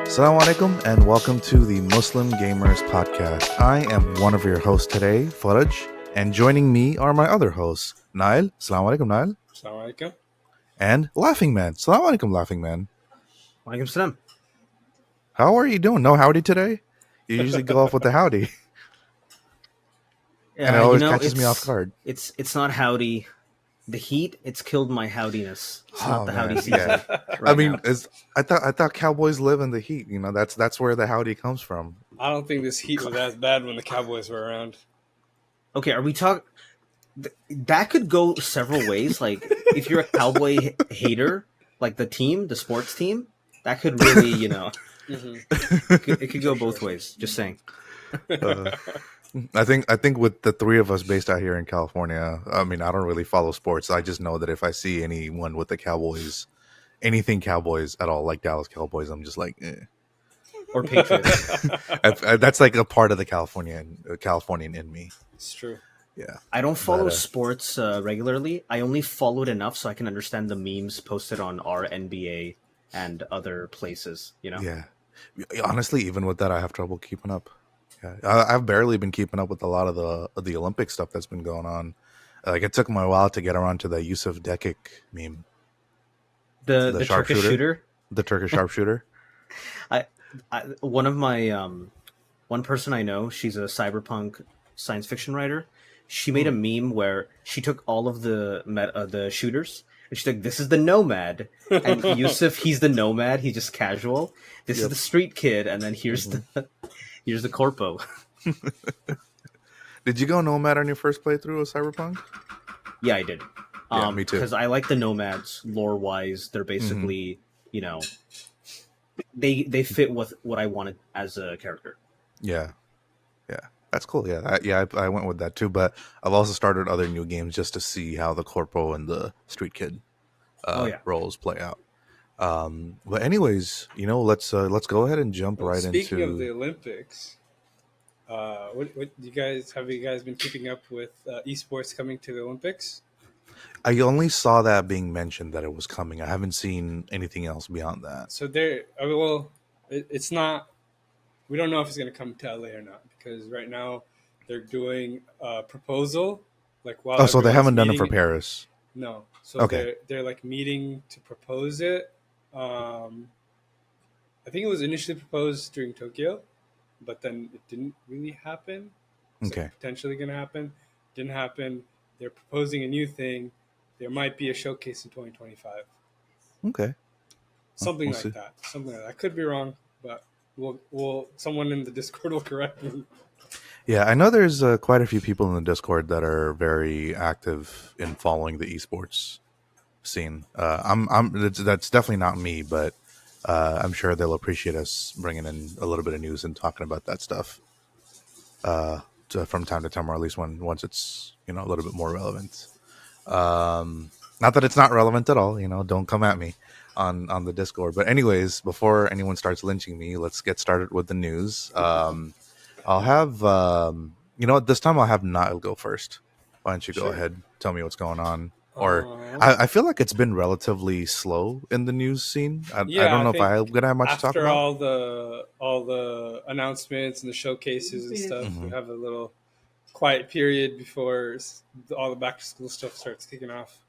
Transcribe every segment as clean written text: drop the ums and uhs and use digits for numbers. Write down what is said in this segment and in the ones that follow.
Assalamu Alaikum and welcome to the Muslim Gamers Podcast. I am one of your hosts today, Faraj, and joining me are my other hosts, Nael. Assalamu Alaikum, Nael. Assalamu Alaikum. And Laughing Man. Assalamu Alaikum, Laughing Man. Walaikum salam. How are you doing? No howdy today? You usually go off with the howdy. And it always catches me off guard. It's not howdy. The heat, it's killed my howdiness. It's not the howdy man, season. yeah. Right I mean, now. I thought cowboys live in the heat. You know, that's where the howdy comes from. I don't think this heat was as bad when the Cowboys were around. Okay, are we talking? That could go several ways. Like, if you're a cowboy hater, like the team, the sports team, that could really, it could go both ways. Just saying. I think with the three of us based out here in California, I mean, I don't really follow sports. I just know that if I see anyone with the Cowboys, anything Cowboys at all, like Dallas Cowboys, I'm just like, eh. Or Patriots. That's like a part of the Californian in me. It's true. Yeah. I don't follow sports regularly. I only follow it enough so I can understand the memes posted on our NBA and other places, Yeah. Honestly, even with that, I have trouble keeping up. Yeah, I've barely been keeping up with a lot of the Olympic stuff that's been going on. Like, it took me a while to get around to the Yusuf Dekik meme. The Turkish shooter? The Turkish sharpshooter. One person I know, she's a cyberpunk science fiction writer. She made a meme where she took all of the shooters and she's like, "This is the nomad," and Yusuf, he's the nomad. He's just casual. This is the street kid, and then here's the corpo. Did you go nomad on your first playthrough of Cyberpunk? Yeah, I did. Yeah, me too. Because I like the nomads lore-wise. They're basically, they fit with what I wanted as a character. Yeah, that's cool. Yeah, I went with that too. But I've also started other new games just to see how the corpo and the street kid roles play out. But anyways, let's go ahead and jump right into. Speaking of the Olympics, what you guys been keeping up with esports coming to the Olympics? I only saw that being mentioned that it was coming. I haven't seen anything else beyond that. So it's not. We don't know if it's going to come to LA or not because right now they're doing a proposal. So they haven't done it for Paris. No. So they're like meeting to propose it. I think it was initially proposed during Tokyo, but then it didn't really happen. Okay. Potentially going to happen. Didn't happen. They're proposing a new thing. There might be a showcase in 2025. Okay. Something like that. Something like that. I could be wrong, but someone in the Discord will correct me. Yeah, I know there's quite a few people in the Discord that are very active in following the esports scene. That's definitely not me, but I'm sure they'll appreciate us bringing in a little bit of news and talking about that stuff from time to time, or at least once it's a little bit more relevant. Not that it's not relevant at all. Don't come at me on the Discord. But anyways, before anyone starts lynching me, let's get started with the news. I'll have this time I'll have Nael go first. Why don't you go ahead, tell me what's going on? Or I feel like it's been relatively slow in the news scene. I don't know if I'm gonna have much to talk about. After all the announcements and the showcases and stuff, we have a little quiet period before all the back to school stuff starts kicking off.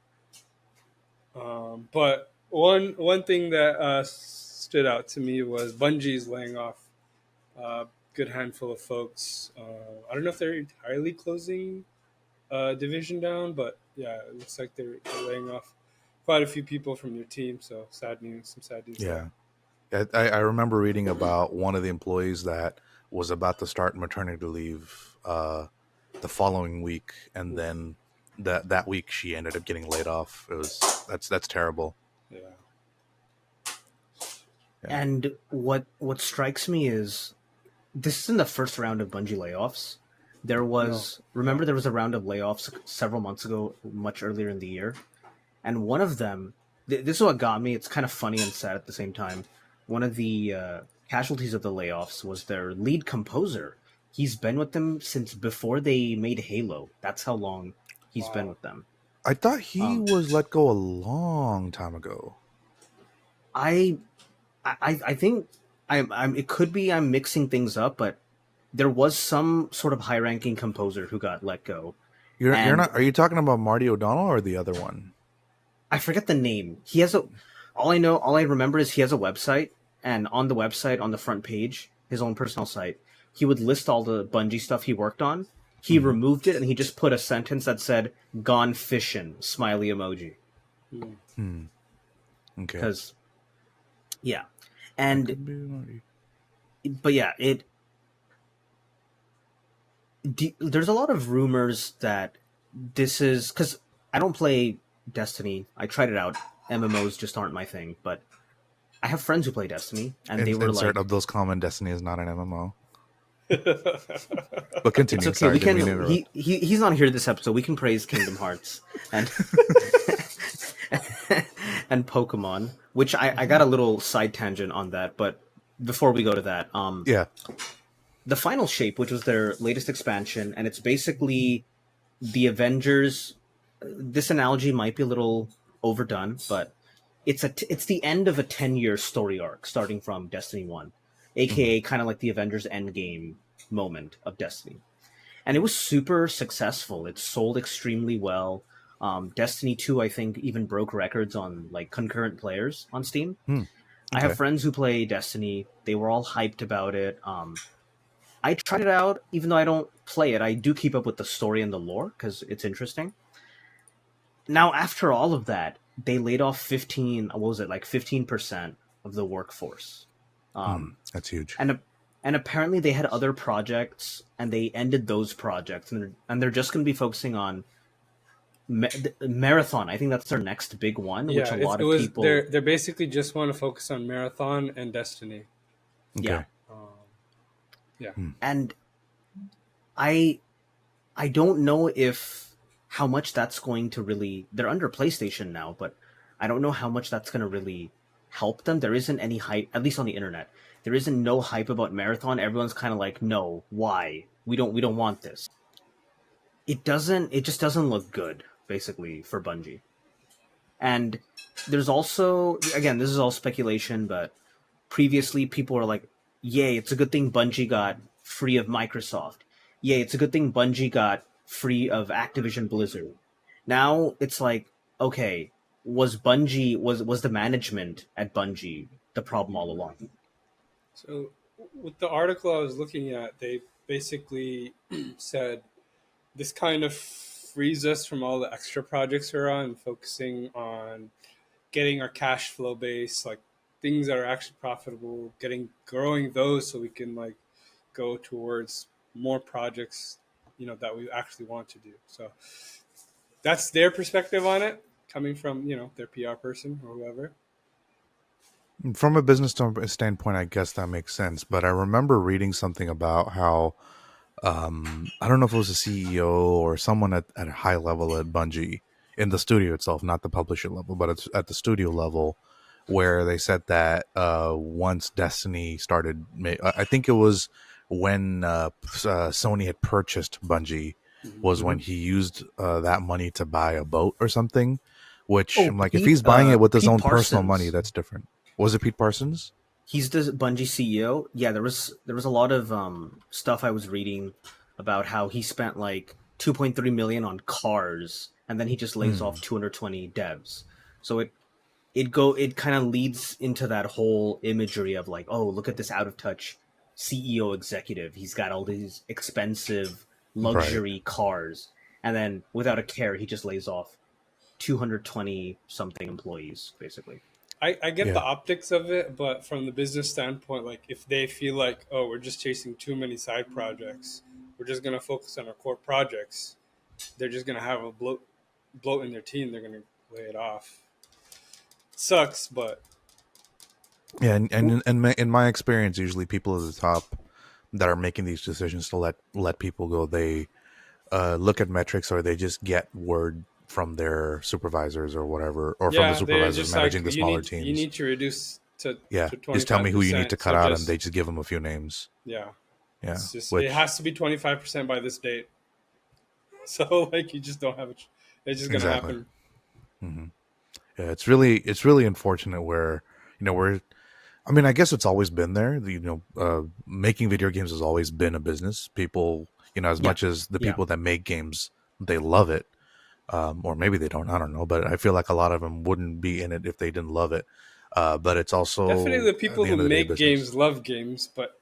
But one thing that stood out to me was Bungie's laying off a good handful of folks. I don't know if they're entirely closing division down, but yeah, it looks like they're laying off quite a few people from their team. So some sad news. Yeah, I remember reading about one of the employees that was about to start maternity leave the following week, and then that week she ended up getting laid off. That's terrible. Yeah. And what strikes me is this isn't the first round of Bungie layoffs. There was there was a round of layoffs several months ago, much earlier in the year, and one of them. This is what got me. It's kind of funny and sad at the same time. One of the casualties of the layoffs was their lead composer. He's been with them since before they made Halo. That's how long he's been with them. I thought he was let go a long time ago. I think I'm it could be I'm mixing things up, but there was some sort of high-ranking composer who got let go, You're and not. Are you talking about Marty O'Donnell or the other one? I forget the name. He has a all I remember is he has a website, and on the website, on the front page, his own personal site, he would list all the Bungie stuff he worked on. He Mm-hmm. removed it and he just put a sentence that said "gone fishing" smiley emoji. Hmm. Okay. Because yeah, That and could be Marty. but yeah, there's a lot of rumors that this is because I don't play Destiny. I tried it out. MMOs just aren't my thing, but I have friends who play Destiny, and they were Insert like, of those common Destiny is not an MMO. But "It's continue. okay. Sorry, We didn't mean to can." interrupt. He's not here this episode. We can praise Kingdom Hearts and and Pokemon, which I got a little side tangent on that. But before we go to that, Yeah. the final shape, which was their latest expansion, and it's basically the Avengers. This analogy might be a little overdone, but it's the end of a 10-year story arc starting from Destiny 1, Mm-hmm. aka kind of like the Avengers Endgame moment of Destiny. And it was super successful. It sold extremely well. Destiny 2 I think even broke records on like concurrent players on Steam. Hmm. I have Okay. friends who play Destiny. They were all hyped about it. I tried it out even though I don't play it. I do keep up with the story and the lore cuz it's interesting. Now, after all of that, they laid off 15, what was it, like 15% of the workforce. Um, That's huge. and and apparently they had other projects and they ended those projects and they're just going to be focusing on Marathon. I think that's their next big one, which Yeah, a lot it of was people, they're basically just want to focus on Marathon and Destiny. yeah. Okay. Um, yeah, And I I don't know if how much that's going to really they're under PlayStation now, but I don't know how much that's going to really help them. There isn't any hype, at least on the internet. There isn't no hype about Marathon. Everyone's kind of like, "No, why? We don't want this." It just doesn't look good basically for Bungie. And there's also again, this is all speculation, but previously people were like, "Yay, it's a good thing Bungie got free of Microsoft. Yay, it's a good thing Bungie got free of Activision Blizzard." Now it's like, okay, was the management at Bungie the problem all along? so with the article I was looking at, they basically said this kind of frees us from all the extra projects we're on and focusing on getting our cash flow base, like things that are actually profitable, getting growing those so we can like go towards more projects, that we actually want to do. So that's their perspective on it, coming from their PR person or whoever. From a business standpoint, I guess that makes sense. But I remember reading something about how I don't know if it was a CEO or someone at a high level at Bungie in the studio itself, not the publisher level, but it's at the studio level, where they said that once Destiny started, I think it was when Sony had purchased Bungie, was when Mm-hmm. he used that money to buy a boat or something. Which Oh, I'm like, if he's buying it with his Pete own personal money, Parsons. that's different. Was it Pete Parsons? He's the Bungie CEO. Yeah, there was a lot of stuff I was reading about how he spent like 2.3 million on cars, and then he just lays off Hmm. 220 devs. So it kind of leads into that whole imagery of like, oh, look at this out of touch CEO executive. He's got all these expensive Right. luxury cars, and then without a care, he just lays off 220 something employees, basically. I get the Yeah. optics of it, but from the business standpoint, like if they feel like, oh, we're just chasing too many side projects, we're just gonna focus on our core projects, they're just gonna have a bloat in their team. They're gonna lay it off. Sucks, but Yeah, and in my experience, usually people at the top that are making these decisions to let people go, they look at metrics or they just get word from their supervisors or whatever, or from the yeah, they're supervisors just like managing the smaller teams. you need to reduce Yeah, to just tell me who you need to 25%. cut So out, and just they just give them a few names. yeah, Yeah, it which has to be 25% by this date. So like you just don't have it. It's just gonna exactly. happen. Hmm. Yeah, it's really unfortunate where we're I mean, I guess it's always been there. Making video games has always been a business. People, as Yeah, much as the yeah. people that make games, they love it. Or maybe they don't. I don't know. But I feel like a lot of them wouldn't be in it if they didn't love it. But it's Definitely, also, the at people the who end of the day, a make business. games love games, but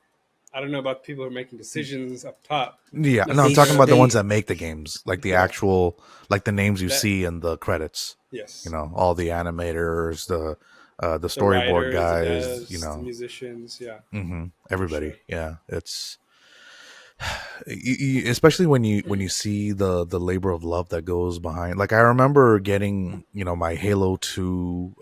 I don't know about people who are making decisions up top Yeah, no, I'm They talking sh- necessarily. about the ones they that make the games, like the Yeah, actual, like the names you that see in the credits. yes, All the animators, the the storyboard writers, the guys. devs, the musicians. Yeah, for Everybody. sure. Yeah, it's especially when you see the labor of love that goes behind. Like I remember getting my Halo 2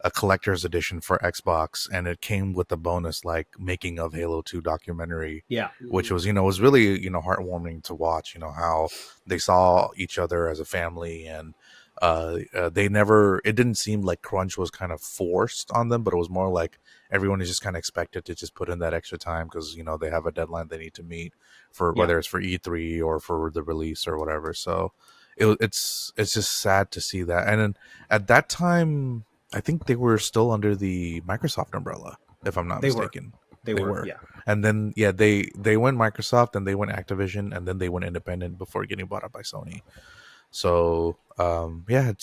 a collector's edition for Xbox, and it came with the bonus like making of Halo 2 documentary, yeah, which Mhm. was really heartwarming to watch. How they saw each other as a family, and they never, it didn't seem like crunch was kind of forced on them, but it was more like everyone is just kind of expected to just put in that extra time because they have a deadline they need to meet for, yeah. whether it's for E3 or for the release or whatever. So it's just sad to see that. And then at that time, I think they were still under the Microsoft umbrella, if I'm not They were, mistaken. they They were, were. yeah, And then yeah, they went Microsoft, and they went Activision, and then they went independent before getting bought up by Sony. So yeah,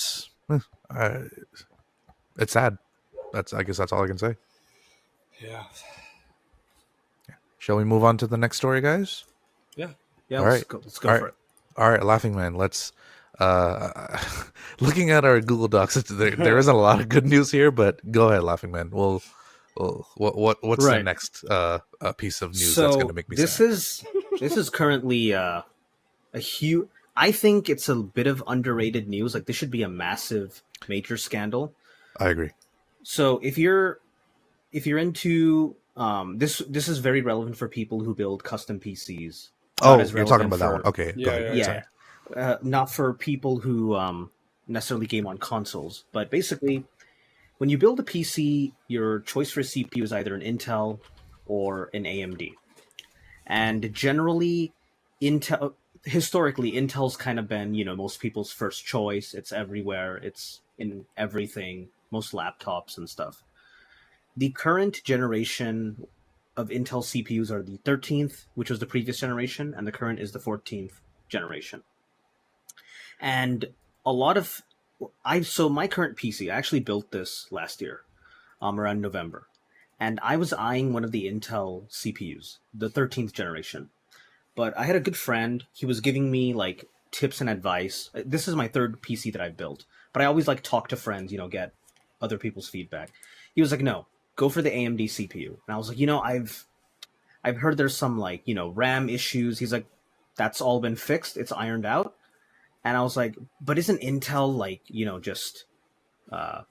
uh, it's sad. I guess that's all I can say. Yeah, Shall we move on to the next story, guys? yeah. yeah. All right. Let's All go right. for it. All right, Laughing Man, let's looking at our Google Docs, there isn't a lot of good news here, but go ahead, Laughing Man. What's the Right. next piece of news that's going to So make me this sad? is currently a huge. I think it's a bit of underrated news. Like this should be a massive, major scandal. I agree. So if you're into this is very relevant for people who build custom PCs. Not Oh, as you're talking relevant about that one. for Okay, go Yeah, ahead. Go yeah, ahead. yeah. Sorry. yeah, not for people who necessarily game on consoles. But basically, when you build a PC, your choice for CPU is either an Intel or an AMD. And generally, Intel historically Intel's kind of been most people's first choice. It's everywhere. It's in everything, most laptops and stuff. The current generation of Intel CPUs are the 13th, which was the previous generation, and the current is the 14th generation. And a lot of I so my current PC, I actually built this last year, around November, and I was eyeing one of the Intel CPUs, the 13th generation. But I had a good friend. He was giving me like tips and advice. This is my third PC that I've built, but I always like talk to friends, get other people's feedback. He was like, "No, go for the AMD CPU." And I was like, I've heard there's some like, RAM issues. He's like, "That's all been fixed. It's ironed out." And I was like, "But isn't Intel like, just uh,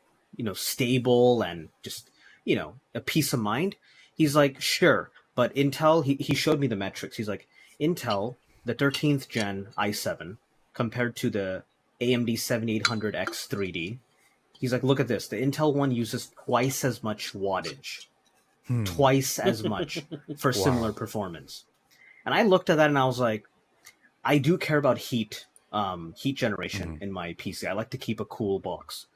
stable and just, a peace of mind?" He's like, "Sure, but Intel." He showed me the metrics. He's like, Intel, the 13th gen i7 compared to the AMD 7800X 3D. He's like, "Look at this. The Intel one uses twice as much wattage, Hmm. twice as much for Wow. similar performance." And I looked at that and I was like, I do care about heat generation Hmm. in my PC. I like to keep a cool box.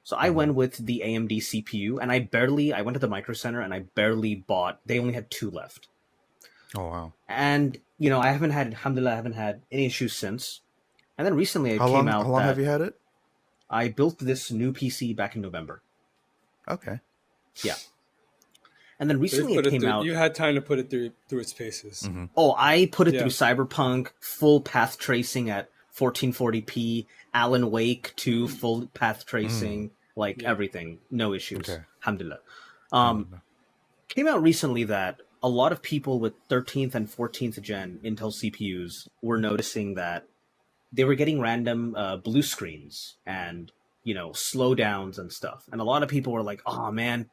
So I Hmm. went with the AMD CPU, and I went to the Micro Center and I barely bought. They only had two left, Oh wow. and I haven't had, alhamdulillah, I haven't had any issues since. And then recently it How came long? How out long have that you had it? I built this new PC back in November. Okay. Yeah, and then So you've recently put it it came through. out. You had time to put it through its paces. Hmm. Oh, I put it through Yeah. Cyberpunk, full path tracing at 1440p, Alan Wake 2, full path Mm. tracing, like Yeah. everything, no issues, Okay. alhamdulillah. Oh Um, no. Came out recently that a lot of people with 13th and 14th gen Intel CPUs were noticing that they were getting random blue screens and slowdowns and stuff. And a lot of people were like, "Oh man,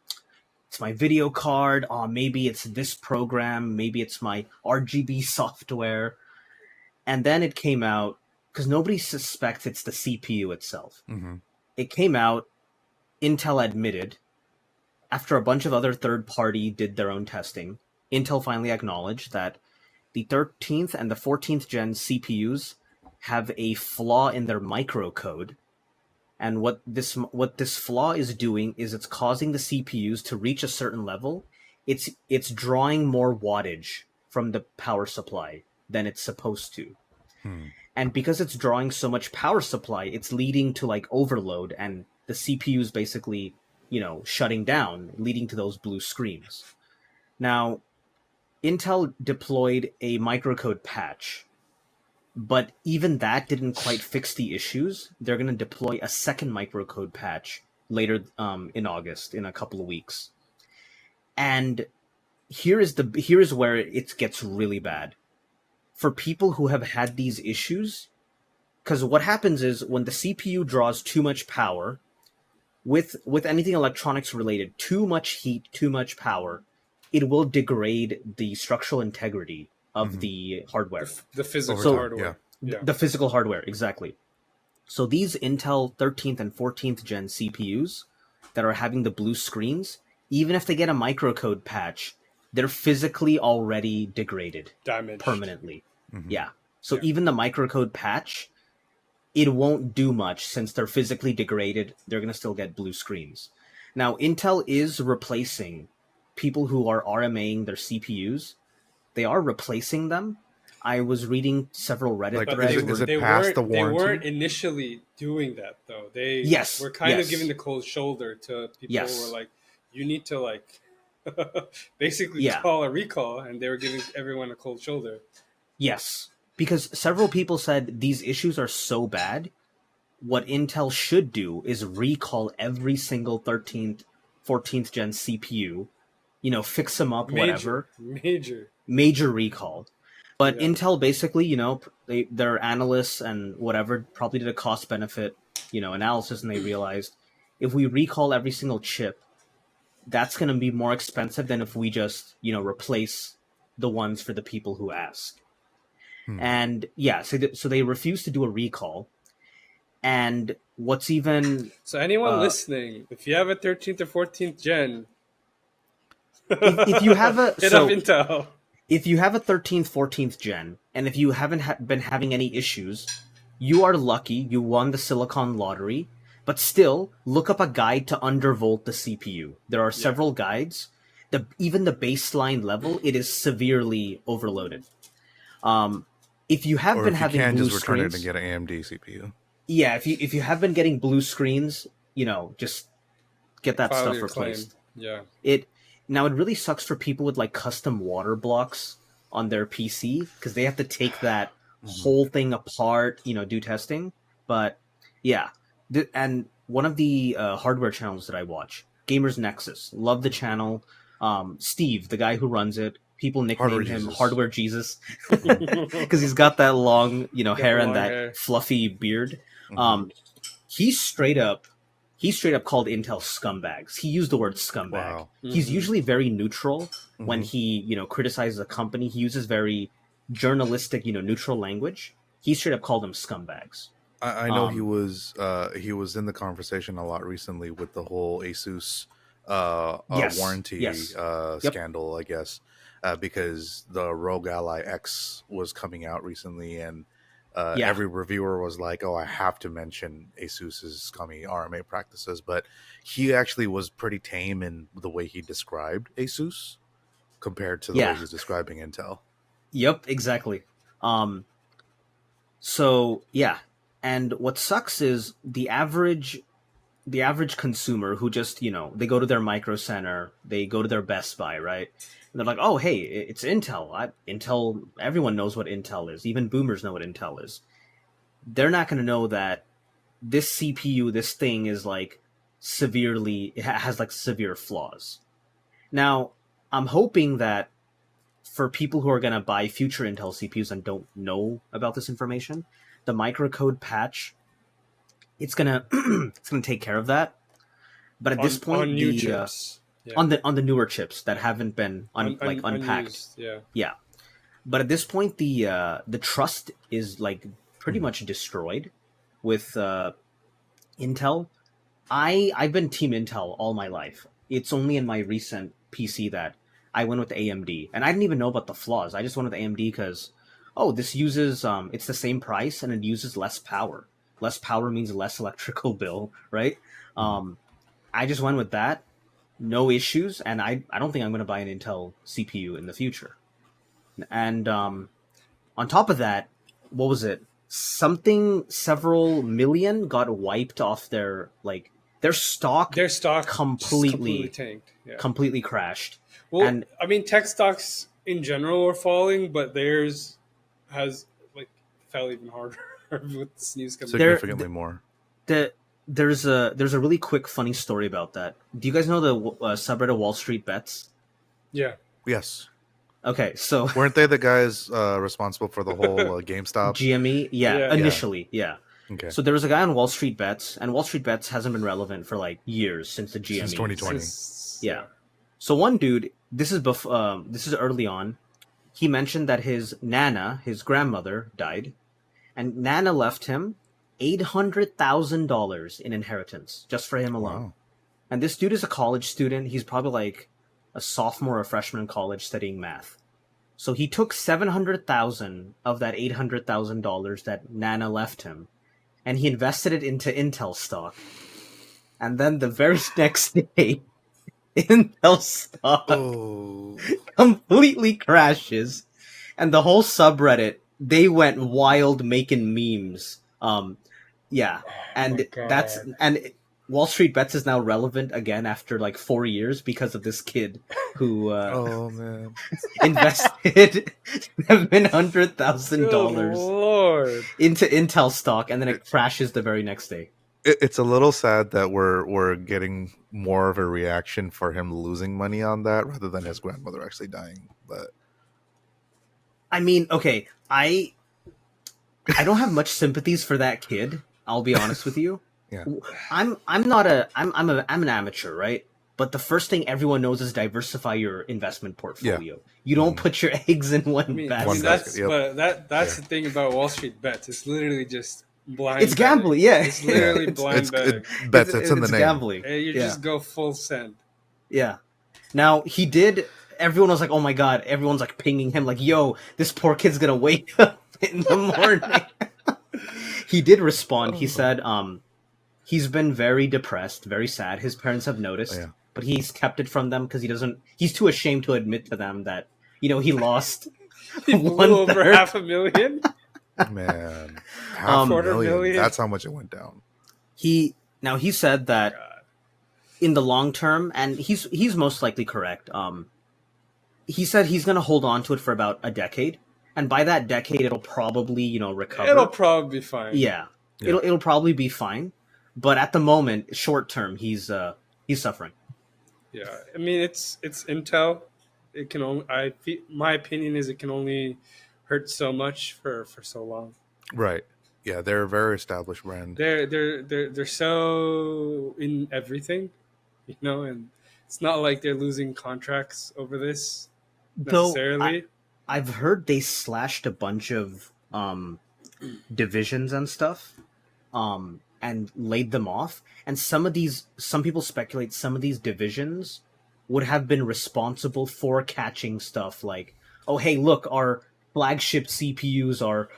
it's my video card. Oh, maybe it's this program. Maybe it's my RGB software." And then it came out because nobody suspects it's the CPU itself. Hmm. It came out. Intel admitted after a bunch of other third party did their own testing. Intel finally acknowledged that the 13th and the 14th gen CPUs have a flaw in their microcode And what this flaw is doing is it's causing the CPUs to reach a certain level. It's drawing more wattage from the power supply than it's supposed to. Hmm. And because it's drawing so much power supply, it's leading to like overload, and the CPUs basically, shutting down, leading to those blue screens. Now, Intel deployed a microcode patch, but even that didn't quite fix the issues. They're going to deploy a second microcode patch later in August, in a couple of weeks. And here is where it gets really bad. For people who have had these issues, because what happens is when the CPU draws too much power, with anything electronics related, too much heat, too much power, it will degrade the structural integrity of the hardware. The physical So- hardware. Yeah. The physical hardware, exactly. So these Intel 13th and 14th gen CPUs that are having the blue screens, even if they get a microcode patch, they're physically already degraded Damaged. permanently. Mhm. Yeah. So Yeah. even the microcode patch, it won't do much since they're physically degraded. They're going to still get blue screens. Now, Intel is replacing people who are RMAing their CPUs. They are replacing them. I was reading several Reddit Like, But threads. is it they past the They weren't warranty? initially doing that though. They Yes, were kind yes. of giving the cold shoulder to people Yes. who were like, you need to like basically Yeah. call a recall, and they were giving everyone a cold shoulder. Yes, because several people said these issues are so bad, what Intel should do is recall every single 13th, 14th gen CPU, fix them up, whatever. Major recall. But Yeah. Intel basically, their analysts and whatever probably did a cost benefit, analysis, and they realized if we recall every single chip, that's going to be more expensive than if we just, replace the ones for the people who ask. Hmm. And yeah, so they refuse to do a recall. And what's even So anyone Uh, listening, if you have a 13th or 14th gen, if you have a hit up Intel. if you have a 13th, 14th gen, and if you haven't been having any issues, you are lucky. You won the Silicon lottery. But still, look up a guide to undervolt the CPU. There are several guides. Even the baseline level, it is severely overloaded. If you have Or been if you having can, blue just return screens, it and get an AMD CPU. yeah, if you have been getting blue screens, just get that File stuff your claim. replaced. Yeah. It really sucks for people with like custom water blocks on their PC because they have to take that whole thing apart, do testing. But yeah, and one of the hardware channels that I watch, Gamers Nexus, love the channel. Steve, the guy who runs it, people nickname Hardware him Jesus. Hardware Jesus because he's got that long, hair and long that hair. fluffy beard. Mhm. He straight up called Intel scumbags. He used the word scumbag. Wow. He's Mhm. usually very neutral when Mhm. he, criticizes a company. He uses very journalistic, neutral language. He straight up called them scumbags. I know he was in the conversation a lot recently with the whole Asus Yes, warranty yes. Yep. scandal, I guess, because the Rogue Ally X was coming out recently, and Yeah. every reviewer was like, "Oh, I have to mention Asus's scummy RMA practices," but he actually was pretty tame in the way he described Asus compared to the way Yeah. he's describing Intel. Yep, exactly. So yeah, and what sucks is the average consumer who just, they go to their Micro Center, they go to their Best Buy, right? And they're like, oh, hey, it's Intel. Intel, everyone knows what Intel is. Even boomers know what Intel is. They're not going to know that this CPU, this thing is like it has like severe flaws. Now, I'm hoping that for people who are going to buy future Intel CPUs and don't know about this information, the microcode patch, it's gonna take care of that. But at this point, on new chips. Yeah. on the newer chips that haven't been unpacked. Unused, yeah. Yeah. But at this point, the trust is like pretty much destroyed with Intel. I've been Team Intel all my life. It's only in my recent PC that I went with AMD, and I didn't even know about the flaws. I just went with AMD because, this uses it's the same price and it uses less power. less power means less electrical bill, right? I just went with that. No issues, and I don't think I'm going to buy an Intel CPU in the future. And on top of that, what was it? Several million got wiped off their stock. Their stock completely tanked. Yeah. completely crashed. Well, And I mean, tech stocks in general are falling, but theirs has like fell even harder with this news coming. Significantly more. There's a really quick funny story about that. Do you guys know the subreddit Wall Street Bets? Yeah. Yes. Okay, so Weren't they the guys responsible for the whole GameStop? GME, Yeah. initially, yeah. Okay. So there was a guy on Wall Street Bets, and Wall Street Bets hasn't been relevant for like years since the GME. Since 2020. Yeah. So one dude, this is early on. He mentioned that his Nana, his grandmother, died, and Nana left him $800,000 in inheritance just for him alone. Wow. And this dude is a college student. He's probably like a sophomore or freshman in college studying math. So he took $700,000 of that $800,000 that Nana left him, and he invested it into Intel stock. And then the very next day, Intel stock completely crashes, and the whole subreddit, they went wild making memes. Yeah, and Wall Street Bets is now relevant again after like 4 years because of this kid who Oh man. invested $700,000 Lord. into Intel stock, and then it crashes the very next day. It's a little sad that we're getting more of a reaction for him losing money on that rather than his grandmother actually dying. But I mean, okay, I don't have much sympathies for that kid. I'll be honest with you. Yeah. I'm an amateur, right? But the first thing everyone knows is diversify your investment portfolio. Yeah. You don't put your eggs in one I basket. One that's basket, yep. but that's Yeah. the thing about Wall Street Bets. It's literally just blind. It's gambling, betting. yeah. It's literally It's- blind betting. Bets, it's in the name. Gambling. Hey, you Yeah. just go full send. Yeah. Now he did. Everyone was like, "Oh my god!" Everyone's like pinging him, like, "Yo, this poor kid's gonna wake up in the morning." He did respond. He said, he's been very depressed, very sad. His parents have noticed, Yeah. but he's kept it from them because he's too ashamed to admit to them that he lost He blew over 1/3. $500,000. Man, half a Quarter million. million. That's how much it went down. He said that in the long term, and he's most likely correct. He said he's gonna hold on to it for about a decade, and by that decade, it'll probably recover. It'll probably be fine. Yeah. Yeah. It'll probably be fine, but at the moment, short term, he's suffering. Yeah, I mean it's Intel. It can only my opinion is it can only hurt so much for so long. Right. Yeah, they're a very established brand. They're so in everything, and it's not like they're losing contracts over this necessarily. I've heard they slashed a bunch of divisions and stuff, and laid them off. And some people speculate some of these divisions would have been responsible for catching stuff like, oh hey, look, our flagship CPUs are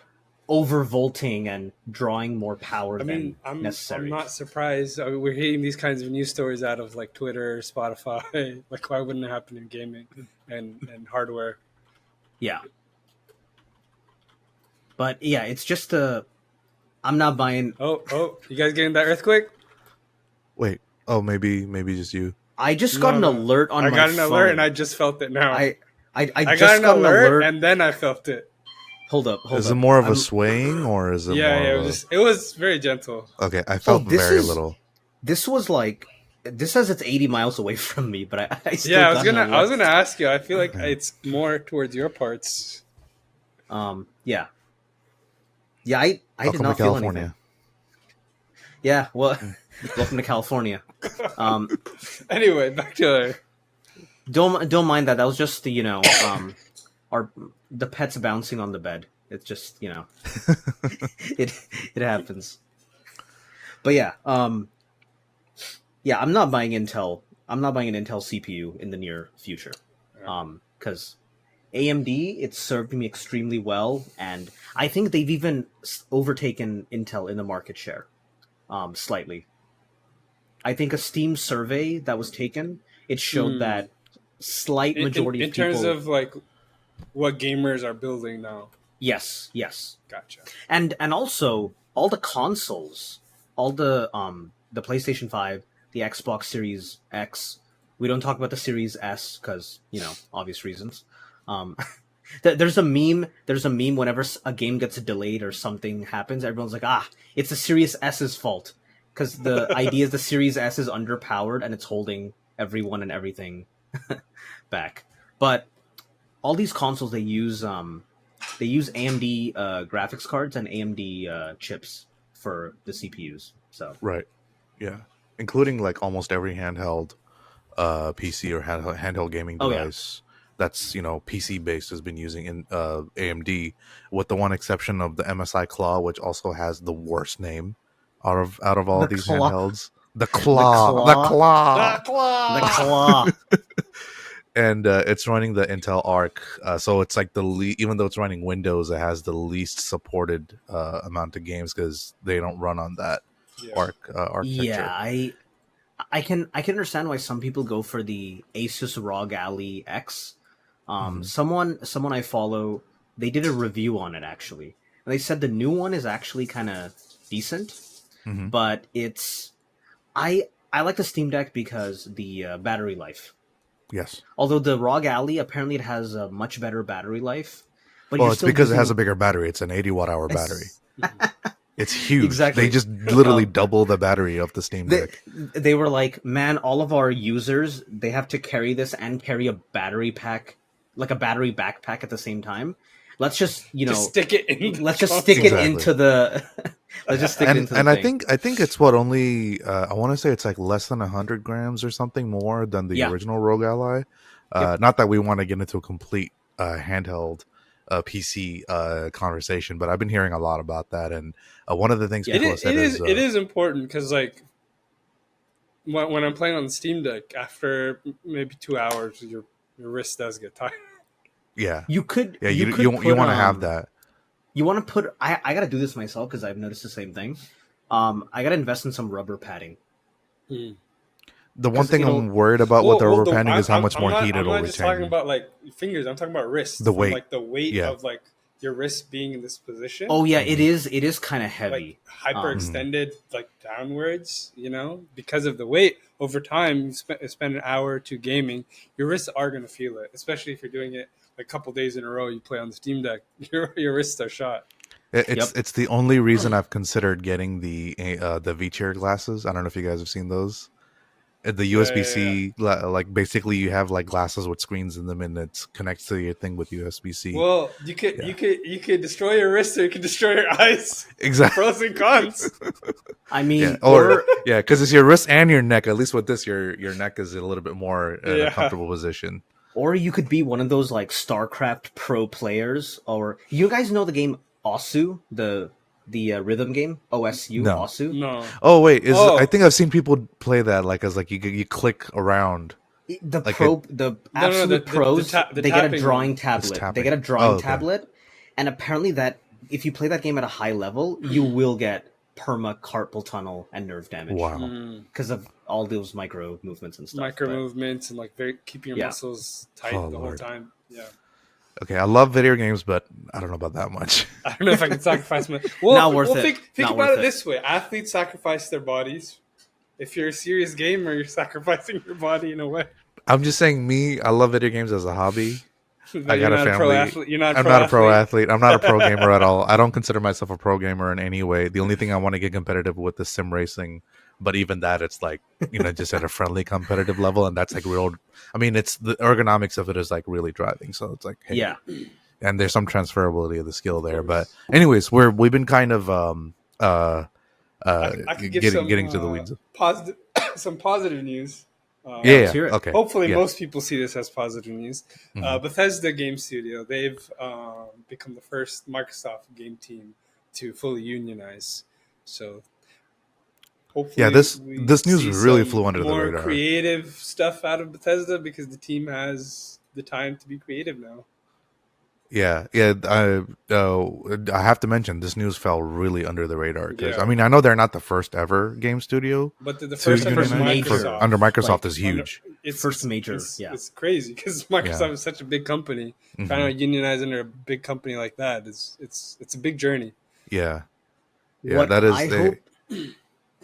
overvolting and drawing more power than necessary. I'm not surprised. I mean, we're hearing these kinds of news stories out of like Twitter, Spotify. Like, why wouldn't it happen in gaming and hardware? Yeah. But yeah, it's just I'm not buying. Oh, you guys getting that earthquake? Wait. Oh, maybe just you. I just got an alert on my phone. I got an alert and I just felt it now. I just just got an alert and then I felt it. Hold up. Is it more of a swaying or is it more Yeah, of it was very gentle. Okay, I felt very little. This says it's 80 miles away from me, but I still I was gonna ask you. I feel like it's more towards your parts. Yeah. Yeah, I did not feel anything. Yeah, well, welcome to California. Anyway, back to don't mind that. That was just the the pets bouncing on the bed. It's just it happens. But yeah, I'm not buying Intel. I'm not buying an Intel CPU in the near future, because AMD, it served me extremely well, and I think they've even overtaken Intel in the market share, slightly. I think a Steam survey that was taken, it showed Hmm. that slight majority In of terms people. of like what gamers are building now. Yes, yes, Gotcha. and also all the consoles, all the PlayStation 5, the Xbox Series X. We don't talk about the Series S because obvious reasons. Um, there's a meme. There's a meme whenever a game gets delayed or something happens. Everyone's like, it's the Series S's fault because the idea is the Series S is underpowered and it's holding everyone and everything back. But all these consoles they use AMD graphics cards and AMD chips for the CPUs. So Right. Yeah. Including like almost every handheld PC or handheld gaming oh yeah, device that's PC based has been using in AMD, with the one exception of the MSI Claw, which also has the worst name out of all the these claw, handhelds. The the Claw, the claw, Claw, the Claw. claw. and it's running the Intel Arc. So it's like even though it's running Windows, it has the least supported amount of games because they don't run on that Yeah. Arc Yeah, architecture. I can understand why some people go for the Asus ROG Ally X. Hmm. Someone I follow, they did a review on it actually. And they said the new one is actually kind of decent, Hmm. but I like the Steam Deck because the battery life. Yes. Although the ROG Ally apparently it has a much better battery life, but Well, you're it's still because it has a using bigger battery. It's an 80 watt-hour battery. It's huge. They exactly. just literally Um, double the battery of the Steam they Deck. they were like, man, all of our users they have to carry this and carry a battery pack, like a battery backpack at the same time. Let's just Just stick it in the let's just stick it console. Exactly. into the let's just stick it into the And I thing. think it's what only I want to say it's like less than 100 grams or something more than the Yeah. original Rogue Ally. Yep. Not that we want to get into a complete handheld PC conversation, but I've been hearing a lot about that. And one of the things Yeah. people have said is It is important because like when I'm playing on the Steam Deck, after maybe 2 hours, your wrist does get tired. yeah, You could yeah, you you could you put want to have that. you want to put I got to do this myself because I've noticed the same thing. I got to invest in some rubber padding Hmm. The one because thing it'll I'm worried about with the Well, rubber banding is how much more heat I'm it'll not just talking retain. about like fingers. I'm talking about wrist The from weight, like the weight yeah. of like your wrist being in this position, Oh yeah, Hmm. it is kind of like heavy. Um, Hmm. hyperextended, like downwards. Because of the weight. Over time, you spend an hour or two gaming. Your wrists are gonna feel it, especially if you're doing it a couple days in a row. You play on the Steam Deck, your wrists are shot. It's yep. it's the only reason I've considered getting the V-chair glasses. I don't know if you guys have seen those. The Yeah, USB yeah, yeah. C, like basically you have like glasses with screens in them, and it connects to your thing with USB C. Well, Yeah, you could destroy your wrist or you could destroy your eyes. exactly. Pros and cons. I Yeah, mean, or yeah, because it's your wrist and your neck. At least with this, your neck is a little bit more in a Yeah. comfortable position. or you could be one of those like StarCraft pro players, or you guys know the game Osu, the rhythm game OSU No. Osu. No. Oh wait, I Oh think I've seen people play that like as like you click around like it. The no! absolute pros, The they get a tapping one. drawing It's tablet. They get tapping. a drawing Oh, okay. tablet, and apparently that if you play that game at a high level, you will get perma carpal tunnel and nerve damage Wow. Mm. because of all those micro movements and stuff. Micro But movements and like keeping your yeah, muscles tight Oh the whole Lord. time. Yeah. Okay, I love video games, but I don't know about that much. I don't know if I can sacrifice my. not Well, worth it. think Not about worth it it. this way: athletes sacrifice their bodies. If you're a serious gamer, you're sacrificing your body in a way. I'm just saying, me. I love video games as a hobby. I But you're got a not a pro family. athlete. You're not a I'm pro not a pro athlete. athlete. I'm not a pro gamer at all. I don't consider myself a pro gamer in any way. The only thing I want to get competitive with is sim racing. But even that, it's like, just at a friendly competitive level. And that's like real. I mean, it's the ergonomics of it is like really driving. So it's like, hey, Yeah, and there's some transferability of the skill Of there. But course. anyways, we've been kind of uh I could give getting to the weeds. positive some positive news. yeah. Yeah, Let's yeah. hear it. Okay. Hopefully, Yeah. most people see this as positive news. Hmm. Bethesda Game Studio, they've become the first Microsoft game team to fully unionize. So hopefully, Yeah, this we this news see really some flew under the more radar. creative stuff out of Bethesda because the team has the time to be creative now. Yeah, yeah. I have to mention this news fell really under the radar because I Yeah, mean I know they're not the first ever game studio but the to But first the ever first unionize for major, under Microsoft. Microsoft like is Under, huge. it's first it's major, it's yeah. it's crazy because Yeah. Microsoft is such a big company. Trying Hmm. to unionize under a big company like that is it's a big journey. Yeah. Yeah. What That is I they. hope,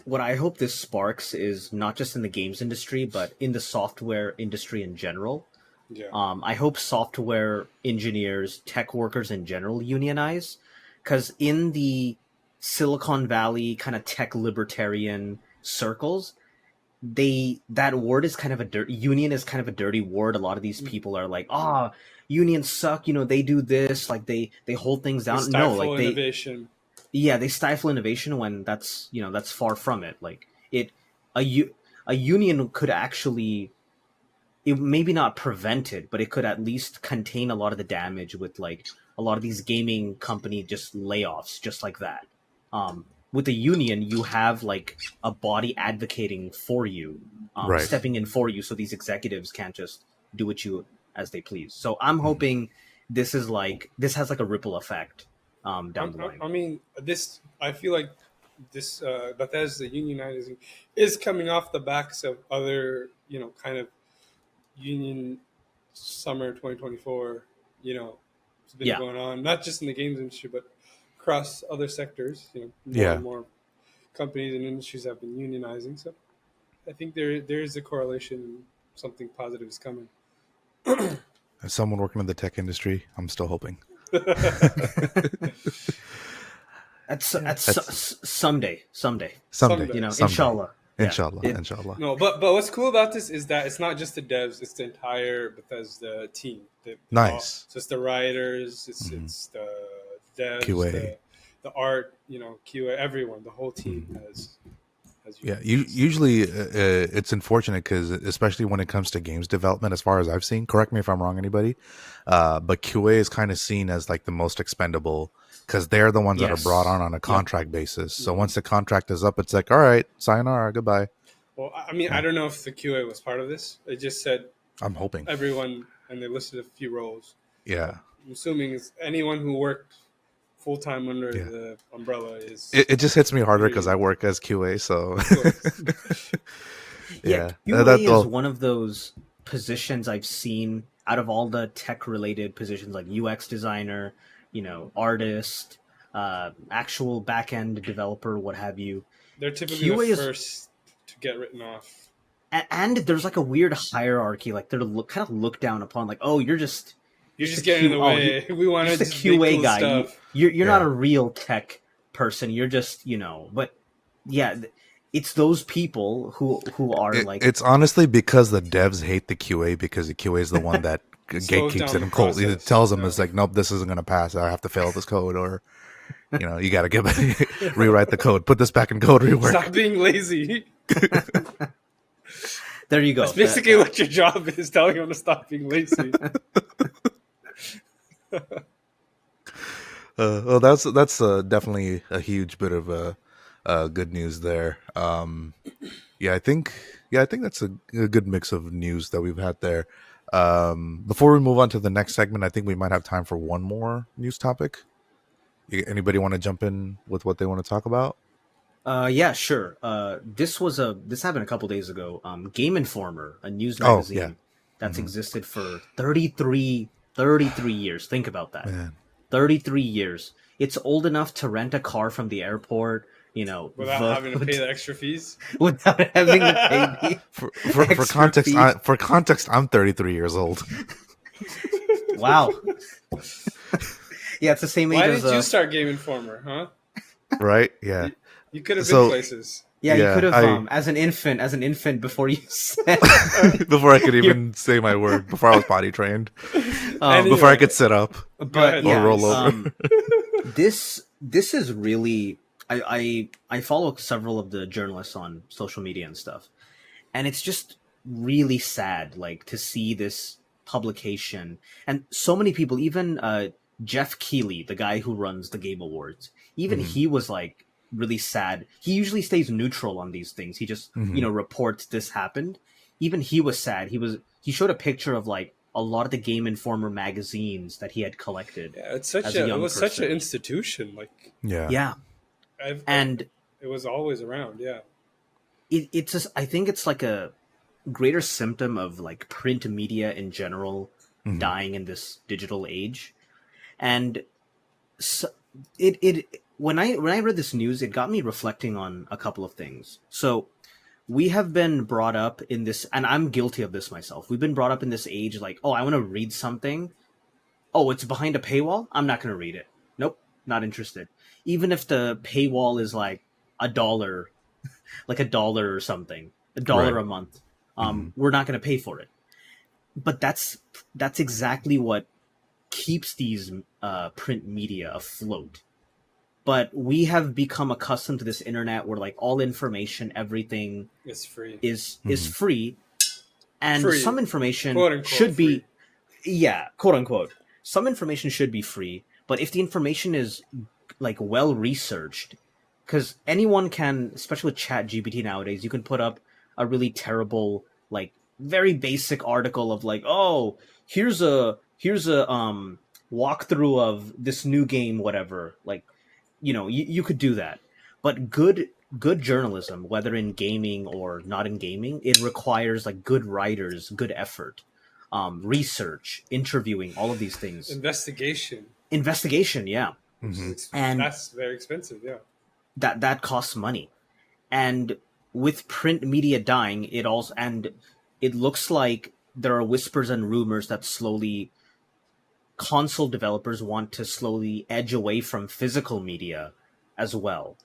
what I hope this sparks is not just in the games industry, but in the software industry in general. Yeah, I hope software engineers, tech workers in general unionize, because in the Silicon Valley kind of tech libertarian circles, that word is kind of a union is kind of a dirty word. A lot of these people are like, ah, unions suck. They do this, like they hold things they down. No, like stifle innovation. yeah, they stifle innovation when that's far from it. Like a u- a union could actually, it maybe not prevent it, but it could at least contain a lot of the damage with like a lot of these gaming company just layoffs, just like that. With a union, you have like a body advocating for you, Right. stepping in for you, so these executives can't just do what you as they please. So I'm Hmm. hoping this has like a ripple effect down the line. I mean, this. I feel like this Bethesda unionizing is coming off the backs of other, kind of union summer 2024. It's been Yeah, going on not just in the games industry but across other sectors. More Yeah. and more companies and industries have been unionizing. So I think there is a correlation. Something positive is coming. As someone working in the tech industry, I'm still hoping. That's someday. someday. Someday. Someday. Inshallah. Yeah, Inshallah. it Inshallah. No, but what's cool about this is that it's not just the devs; it's the entire Bethesda team. They all, Nice. so it's the writers, it's Hmm. it's the devs, QA. the art, QA, everyone. The whole team Mhm. has Yeah, unionized. usually it's unfortunate because especially when it comes to games development, as far as I've seen, correct me if I'm wrong, anybody, but QA is kind of seen as like the most expendable because they're the ones that are brought yes. on a Yep. contract basis. So Hmm. once the contract is up, it's like, all right, sayonara, goodbye. Well, I mean, I Yeah, don't know if the QA was part of this. They just said I'm hoping. everyone, and they listed a few roles. Yeah, I'm assuming it's anyone who worked full time under yeah. the umbrella is It just hits me harder because I unionized. work as QA. So Of course. Yeah, yeah, QA is well, one of those positions I've seen out of all the tech related positions like UX designer, artist, actual back end developer, what have you. They're typically the QA is, first to get written off. and there's like a weird hierarchy, like they're kind of looked down upon, like, oh, You're just a just getting in Q, the oh, way. We want you're to just a just make QA cool guy. stuff. You're not yeah. a real tech person. You're just, but yeah, it's those people who are like, It's honestly because the devs hate the QA because the QA is the one that Slows gatekeeps down it the and cold. It process. tells them Yeah. it's like, nope, this isn't going to pass. I have to fail this code, or you got to give rewrite the code, put this back in code rework. Stop being lazy. there you That's go. basically what your job is, telling them to stop being lazy. Well, that's definitely a huge bit of good news there. Yeah, I think that's a good mix of news that we've had there. Before we move on to the next segment, I think we might have time for one more news topic. Anybody want to jump in with what they want to talk about? Yeah, sure. This happened a couple days ago. Game Informer, a news Oh yeah, magazine that's hmm existed for 33 years. Think about that. man. 33 years. It's old enough to rent a car from the airport, Without having to pay the extra fees. without having to pay the For extra context, fee. for context, I'm 33 years old. Wow. Yeah, it's the same age Why as did you start Game Informer, huh? Right? Yeah. You, you could have been So places. yeah, you could yeah, have I as an infant before you said before I could you're- even say my word, before I was potty trained, um before I Anyway, could sit up go but ahead, or yeah, roll please. over. this is really, I follow several of the journalists on social media and stuff, and it's just really sad, like, to see this publication and so many people, even Jeff Keighley, the guy who runs the Game Awards, even Hmm. he was like really sad. He usually stays neutral on these things. He just Hmm. reports this happened. Even he was sad. He showed a picture of like a lot of the Game Informer magazines that he had collected. Yeah, it's as a young such an person. institution. Like, Yeah, I've, and it was always around. Yeah. it's just, I think it's like a greater symptom of like print media in general Mhm. dying in this digital age. And so it when I read this news, it got me reflecting on a couple of things. So we have been brought up in this, and I'm guilty of this myself. We've been brought up in this age like, oh, I want to read something. Oh, it's behind a paywall? I'm not going to read it. Nope, not interested. Even if the paywall is like $1, like $1 or something, $1 Right. a month, Mhm. we're not going to pay for it. But that's exactly what keeps these print media afloat. But we have become accustomed to this internet where like all information, everything It's free. is Mhm. free, and Free. some information Quote unquote should be, free. yeah, quote unquote. Some information should be free, but if the information is like well researched, because anyone can, especially with Chat GPT nowadays, you can put up a really terrible, like very basic article of like, oh, here's a walkthrough of this new game, whatever. Like, you could do that, but good journalism, whether in gaming or not in gaming, it requires like good writers, good effort, research, interviewing, all of these things, investigation, yeah, Which Mhm. is and that's very expensive. Yeah. that costs money. And with print media dying, it looks like there are whispers and rumors that slowly console developers want to slowly edge away from physical media as well.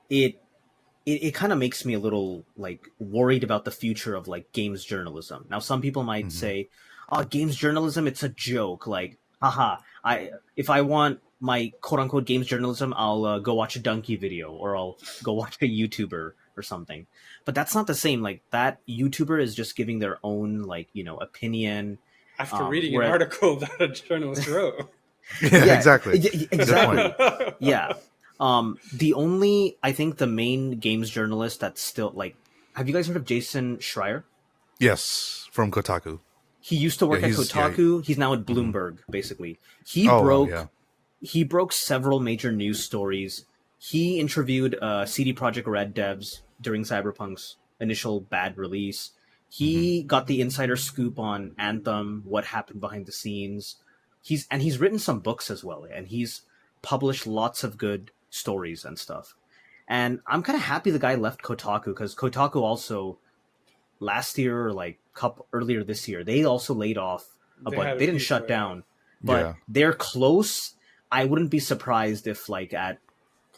It kind of makes me a little like worried about the future of like games journalism. Now, some people might Mhm. say, "Oh, games journalism, it's a joke." Like, haha, if I want my quote unquote games journalism, I'll go watch a Donkey video or I'll go watch a YouTuber or something. But that's not the same. Like that YouTuber is just giving their own like opinion. After reading an Where article that a journalist wrote. Yeah, yeah, exactly. Good point. exactly. Yeah. I think the main games journalist that's still like, have you guys heard of Jason Schreier? Yes, from Kotaku. He used to Yeah, work at Kotaku. He's now at Mhm. Bloomberg, basically. He Oh, wow, broke yeah. he broke several major news stories. He interviewed CD Projekt Red devs during Cyberpunk's initial bad release. He got the insider scoop on Anthem, what happened behind the scenes. He's written some books as well, and he's published lots of good stories and stuff. And I'm kind of happy the guy left Kotaku, because Kotaku also last year or like couple earlier this year they also laid off a They bunch. had a They didn't few shut for down, but Yeah. they're close. I wouldn't be surprised if like at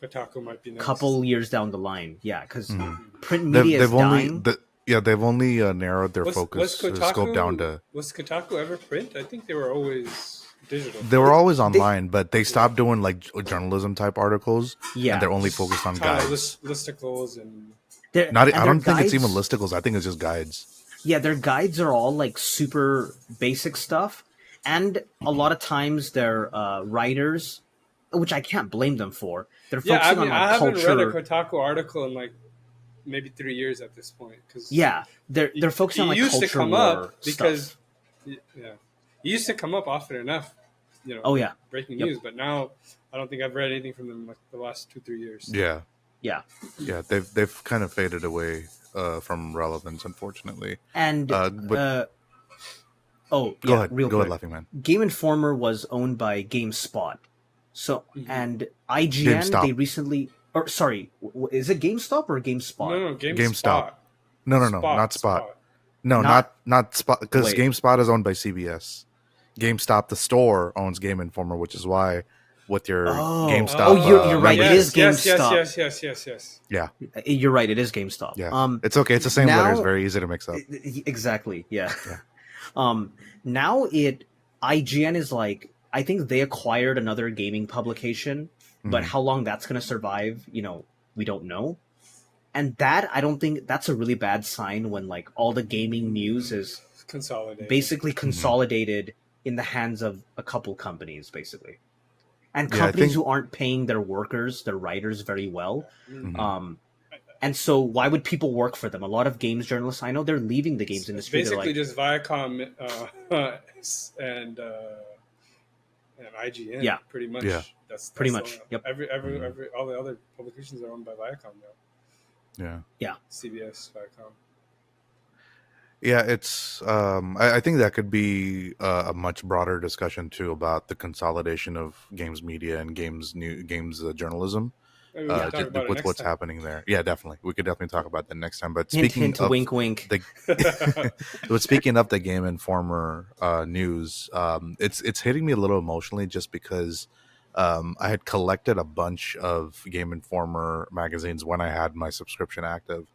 Kotaku might be next. couple years down the line, yeah, because Mhm. print media is They've only dying. they've only narrowed their Was focus Kotaku scope down to. was Kotaku ever print? I think they were always digital. They were always online, but they stopped doing like journalism type articles, Yeah, and they're only focused on Kind of guides. listicles and Not, and I their don't think it's guides- even listicles. I think it's just guides. Yeah, their guides are all like super basic stuff, and a lot of times they're writers, which I can't blame them for. They're yeah. focusing I mean, on like I haven't culture. read a Kotaku article in like maybe 3 years at this point. Cause Yeah, they're focusing on like used culture to come war up because stuff. yeah, it used to come up often enough. Oh yeah, breaking Yep. news. But now I don't think I've read anything from them like the last 2-3 years. Yeah, yeah. yeah. They've kind of faded away from relevance, unfortunately. And But oh go yeah, ahead, real go quick. ahead, Laughing Man. Game Informer was owned by GameSpot, so and IGN GameStop. they recently, or sorry, is it GameStop or GameSpot? No, GameStop. No, not Spot. No, Not- not Spot, because Wait. GameSpot is owned by CBS. GameStop, the store, owns Game Informer, which is why with your Oh. GameStop. Oh, you're right. It is Yes, GameStop. yes. Yeah, You're right. It is GameStop. yeah. It's okay. It's the same now- letters. Very easy to mix up. Exactly. Yeah. Yeah. Now IGN is like, I think they acquired another gaming publication, but Mhm. how long that's going to survive, we don't know. And that, I don't think that's a really bad sign when like all the gaming news is Consolidated. basically consolidated in the hands of a couple companies, basically. And Yeah, I companies think- who aren't paying their workers, their writers very well. Mhm. And so why would people work for them? A lot of games journalists I know, they're leaving the games It's industry. They're basically like, just Viacom and IGN, yeah, pretty Yeah. much. pretty That's much. Yep. every all the other publications are owned by Viacom now. Yeah. Yeah. CBS, Viacom. Yeah, it's. I think that could be a much broader discussion too about the consolidation of games media and games journalism. Maybe we can talk Yeah. about it With next what's time. happening there. Yeah, definitely. We could definitely talk about that next time. But Hint, speaking hint, of wink, wink. the, but speaking of the Game Informer news, it's hitting me a little emotionally just because I had collected a bunch of Game Informer magazines when I had my subscription active.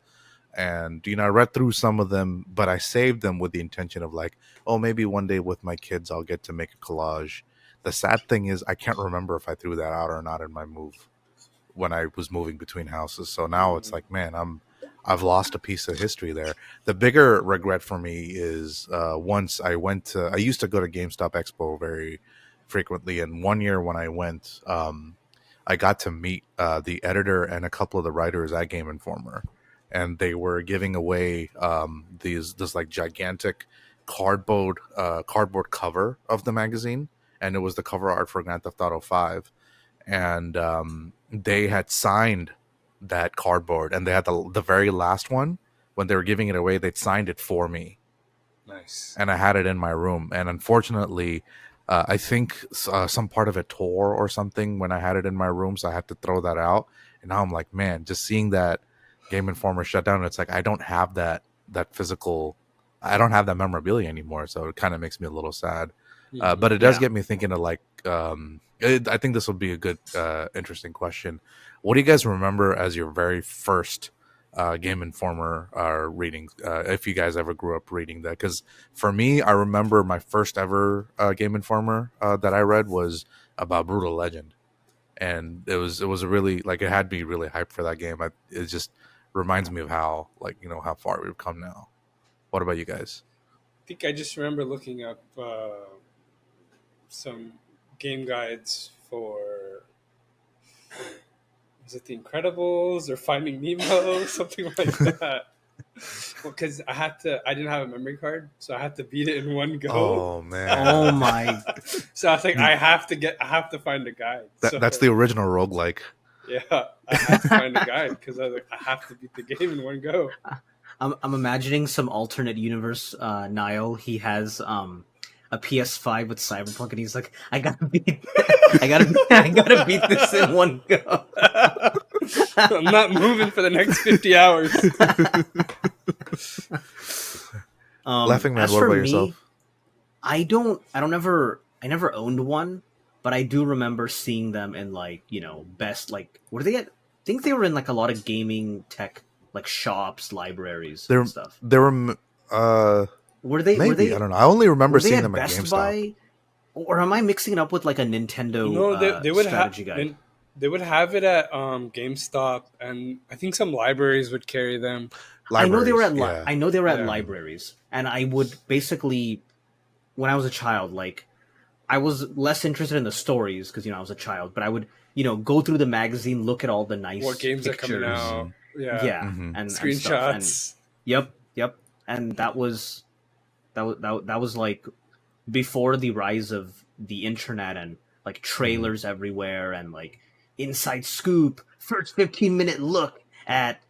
And I read through some of them, but I saved them with the intention of like, oh, maybe one day with my kids I'll get to make a collage. The sad thing is I can't remember if I threw that out or not in my move when I was moving between houses. So now it's like, man, I've lost a piece of history there. The bigger regret for me is once I used to go to GameStop Expo very frequently, and one year when I went, I got to meet the editor and a couple of the writers at Game Informer, and they were giving away this like gigantic cardboard cover of the magazine, and it was the cover art for Grand Theft Auto 5. And they had signed that cardboard, and they had the very last one. When they were giving it away, they'd signed it for me, Nice. and I had it in my room. And unfortunately, I think some part of it tore or something when I had it in my room, so I had to throw that out. And now I'm like, man, just seeing that Game Informer shut down, it's like I don't have that physical, I don't have that memorabilia anymore. So it kind of makes me a little sad. But it does Yeah. get me thinking of like, I think this will be a good, interesting question. What do you guys remember as your very first Game Informer reading? If you guys ever grew up reading that, because for me, I remember my first ever Game Informer that I read was about Brutal Legend, and it was a really, like, it had me really hyped for that game. It just reminds me of how, like, how far we've come now. What about you guys? I think I just remember looking up some game guides for, was it The Incredibles or Finding Nemo, something like that. Because I didn't have a memory card, so I had to beat it in one go. Oh Oh man, my. So I think I have to find a guide. that's the original roguelike. Yeah, I had to find a guide because I was like, I have to beat the game in one go. I'm imagining some alternate universe. Nael, he has a PS5 with Cyberpunk, and he's like, I gotta beat beat this in one go. I'm not moving for the next 50 hours. Laughing Man, As what for about me, yourself? I never owned one, but I do remember seeing them in like, best, like, what are they at? I think they were in like a lot of gaming tech, like shops, libraries, and stuff. There were Were they? maybe, Were they? I don't know. I only remember Were they seeing at them at Best GameStop. Buy? Or am I mixing it up with like a Nintendo No, they would have strategy guide? they would have it at GameStop, and I think some libraries would carry them. I know they were at Libraries, yeah. I know they were at Yeah. libraries, and I would basically, when I was a child, like, I was less interested in the stories because I was a child, but I would go through the magazine, look at all the nice What games pictures. are coming out? Yeah, Yeah, Mhm. and stuff. And screenshots. yep, and that was like before the rise of the internet and like trailers everywhere and like inside scoop, first 15-minute look at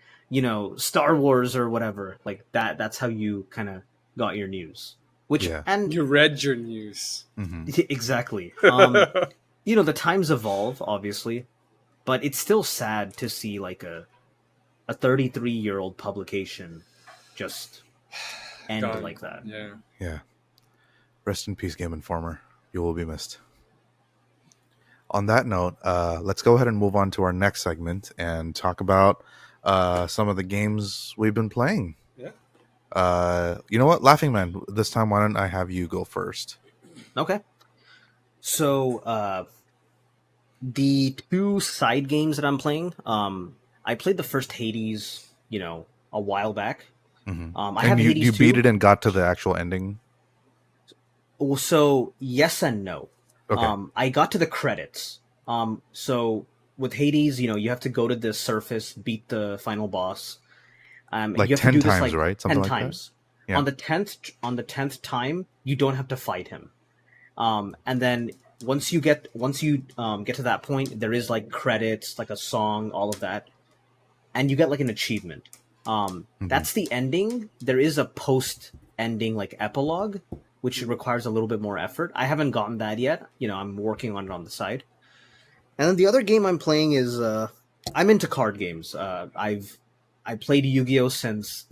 Star Wars or whatever, like that's how you kind of got your news, which Yeah. and You read your news. exactly. The times evolve, obviously, but it's still sad to see like a 33-year-old publication just end Gone. like that. Yeah. Yeah. Rest in peace, Game Informer. You will be missed. On that note, let's go ahead and move on to our next segment and talk about some of the games we've been playing. Yeah. You know what, Laughing Man, this time why don't I have you go first? Okay. So the two side games that I'm playing, I played the first Hades, a while back. Mm-hmm. I And have you Hades 2. beat it and got to the actual ending? So yes and no. Okay. I got to the credits. So with Hades, you have to go to the surface, beat the final boss. And Like you have to 10 do this times, like right? Something 10 like that. times. Yeah. On the 10th time, you don't have to fight him. And then once you get to that point, there is like credits, like a song, all of that, and you get like an achievement. Hmm. That's the ending. There is a post ending like epilogue, which requires a little bit more effort. I haven't gotten that yet. I'm working on it on the side. And then the other game I'm playing is I'm into card games. I played Yu-Gi-Oh since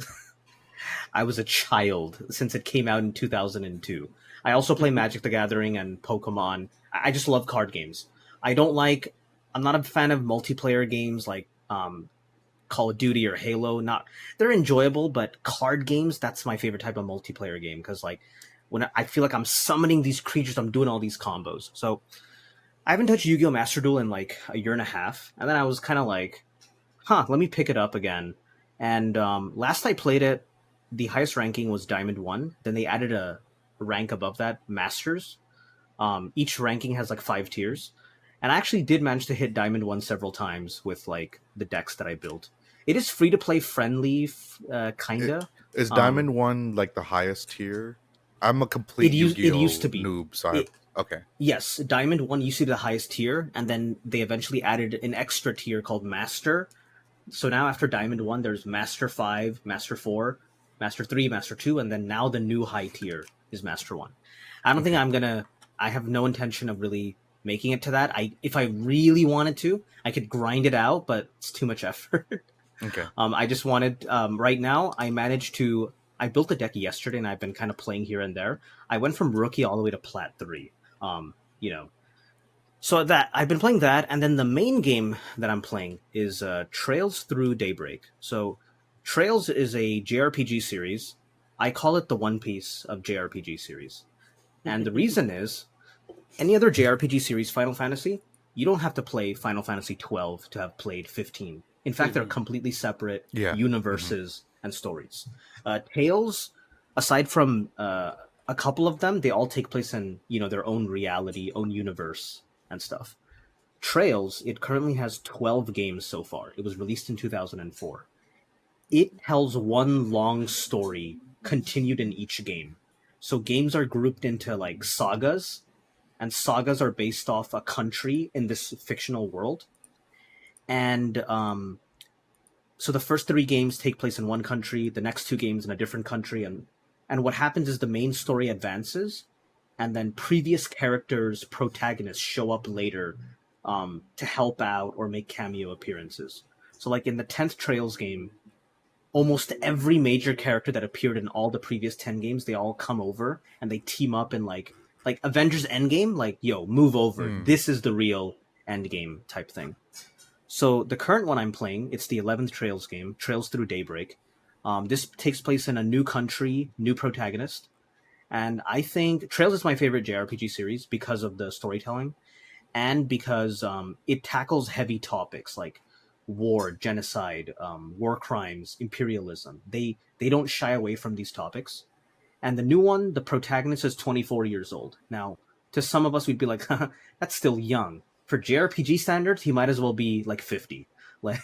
I was a child, since it came out in 2002. I also play Magic the Gathering and Pokemon. I just love card games. I don't like. I'm not a fan of multiplayer games like Call of Duty or Halo. Not they're enjoyable, but card games, that's my favorite type of multiplayer game because like when I feel like I'm summoning these creatures, I'm doing all these combos. So I haven't touched Yu-Gi-Oh! Master Duel in like a year and a half, and then I was kind of like, let me pick it up again. And last I played it, the highest ranking was Diamond 1. Then they added a rank above that, Masters. Each ranking has like 5 tiers. And I actually did manage to hit Diamond 1 several times with like the decks that I built. It is free to play friendly, It, kinda. is Um, Diamond One like the highest tier? I'm a complete it used Yu-Gi-Oh to be. noob, so It, okay. yes, Diamond 1 used to be the highest tier, and then they eventually added an extra tier called Master. So now after Diamond 1, there's Master 5, Master 4, Master 3, Master 2, and then now the new high tier is Master 1. I don't think Okay. I have no intention of really making it to that. If I really wanted to, I could grind it out, but it's too much effort. Okay. I just wanted, right now, I built a deck yesterday and I've been kind of playing here and there. I went from rookie all the way to plat 3. Um, you know, so that I've been playing that, and then the main game that I'm playing is Trails Through Daybreak. So Trails is a JRPG series. I call it the One Piece of JRPG series, and the reason is any other JRPG series, Final Fantasy, you don't have to play Final Fantasy 12 to have played 15. In fact, they're completely separate Yeah. Hmm. universes and stories. Tales, aside from a couple of them, they all take place in their own reality, own universe, and stuff. Trails, it currently has 12 games so far. It was released in 2004. It tells one long story continued in each game. So games are grouped into like sagas, and sagas are based off a country in this fictional world. And so the first 3 games take place in one country, the next 2 games in a different country, and what happens is the main story advances, and then previous characters, protagonists show up later to help out or make cameo appearances. So, like in the 10th Trails game, almost every major character that appeared in all the previous 10 games, they all come over and they team up in like Avengers Endgame, like, yo, move over. Mm. This is the real Endgame type thing. So the current one I'm playing, it's the 11th Trails game, Trails Through Daybreak. This takes place in a new country, new protagonist. And I think Trails is my favorite JRPG series because of the storytelling and because it tackles heavy topics like war, genocide, war crimes, imperialism. They don't shy away from these topics. And the new one, the protagonist is 24 years old. Now, to some of us, we'd be like, that's still young. For JRPG standards, he might as well be like 50. Like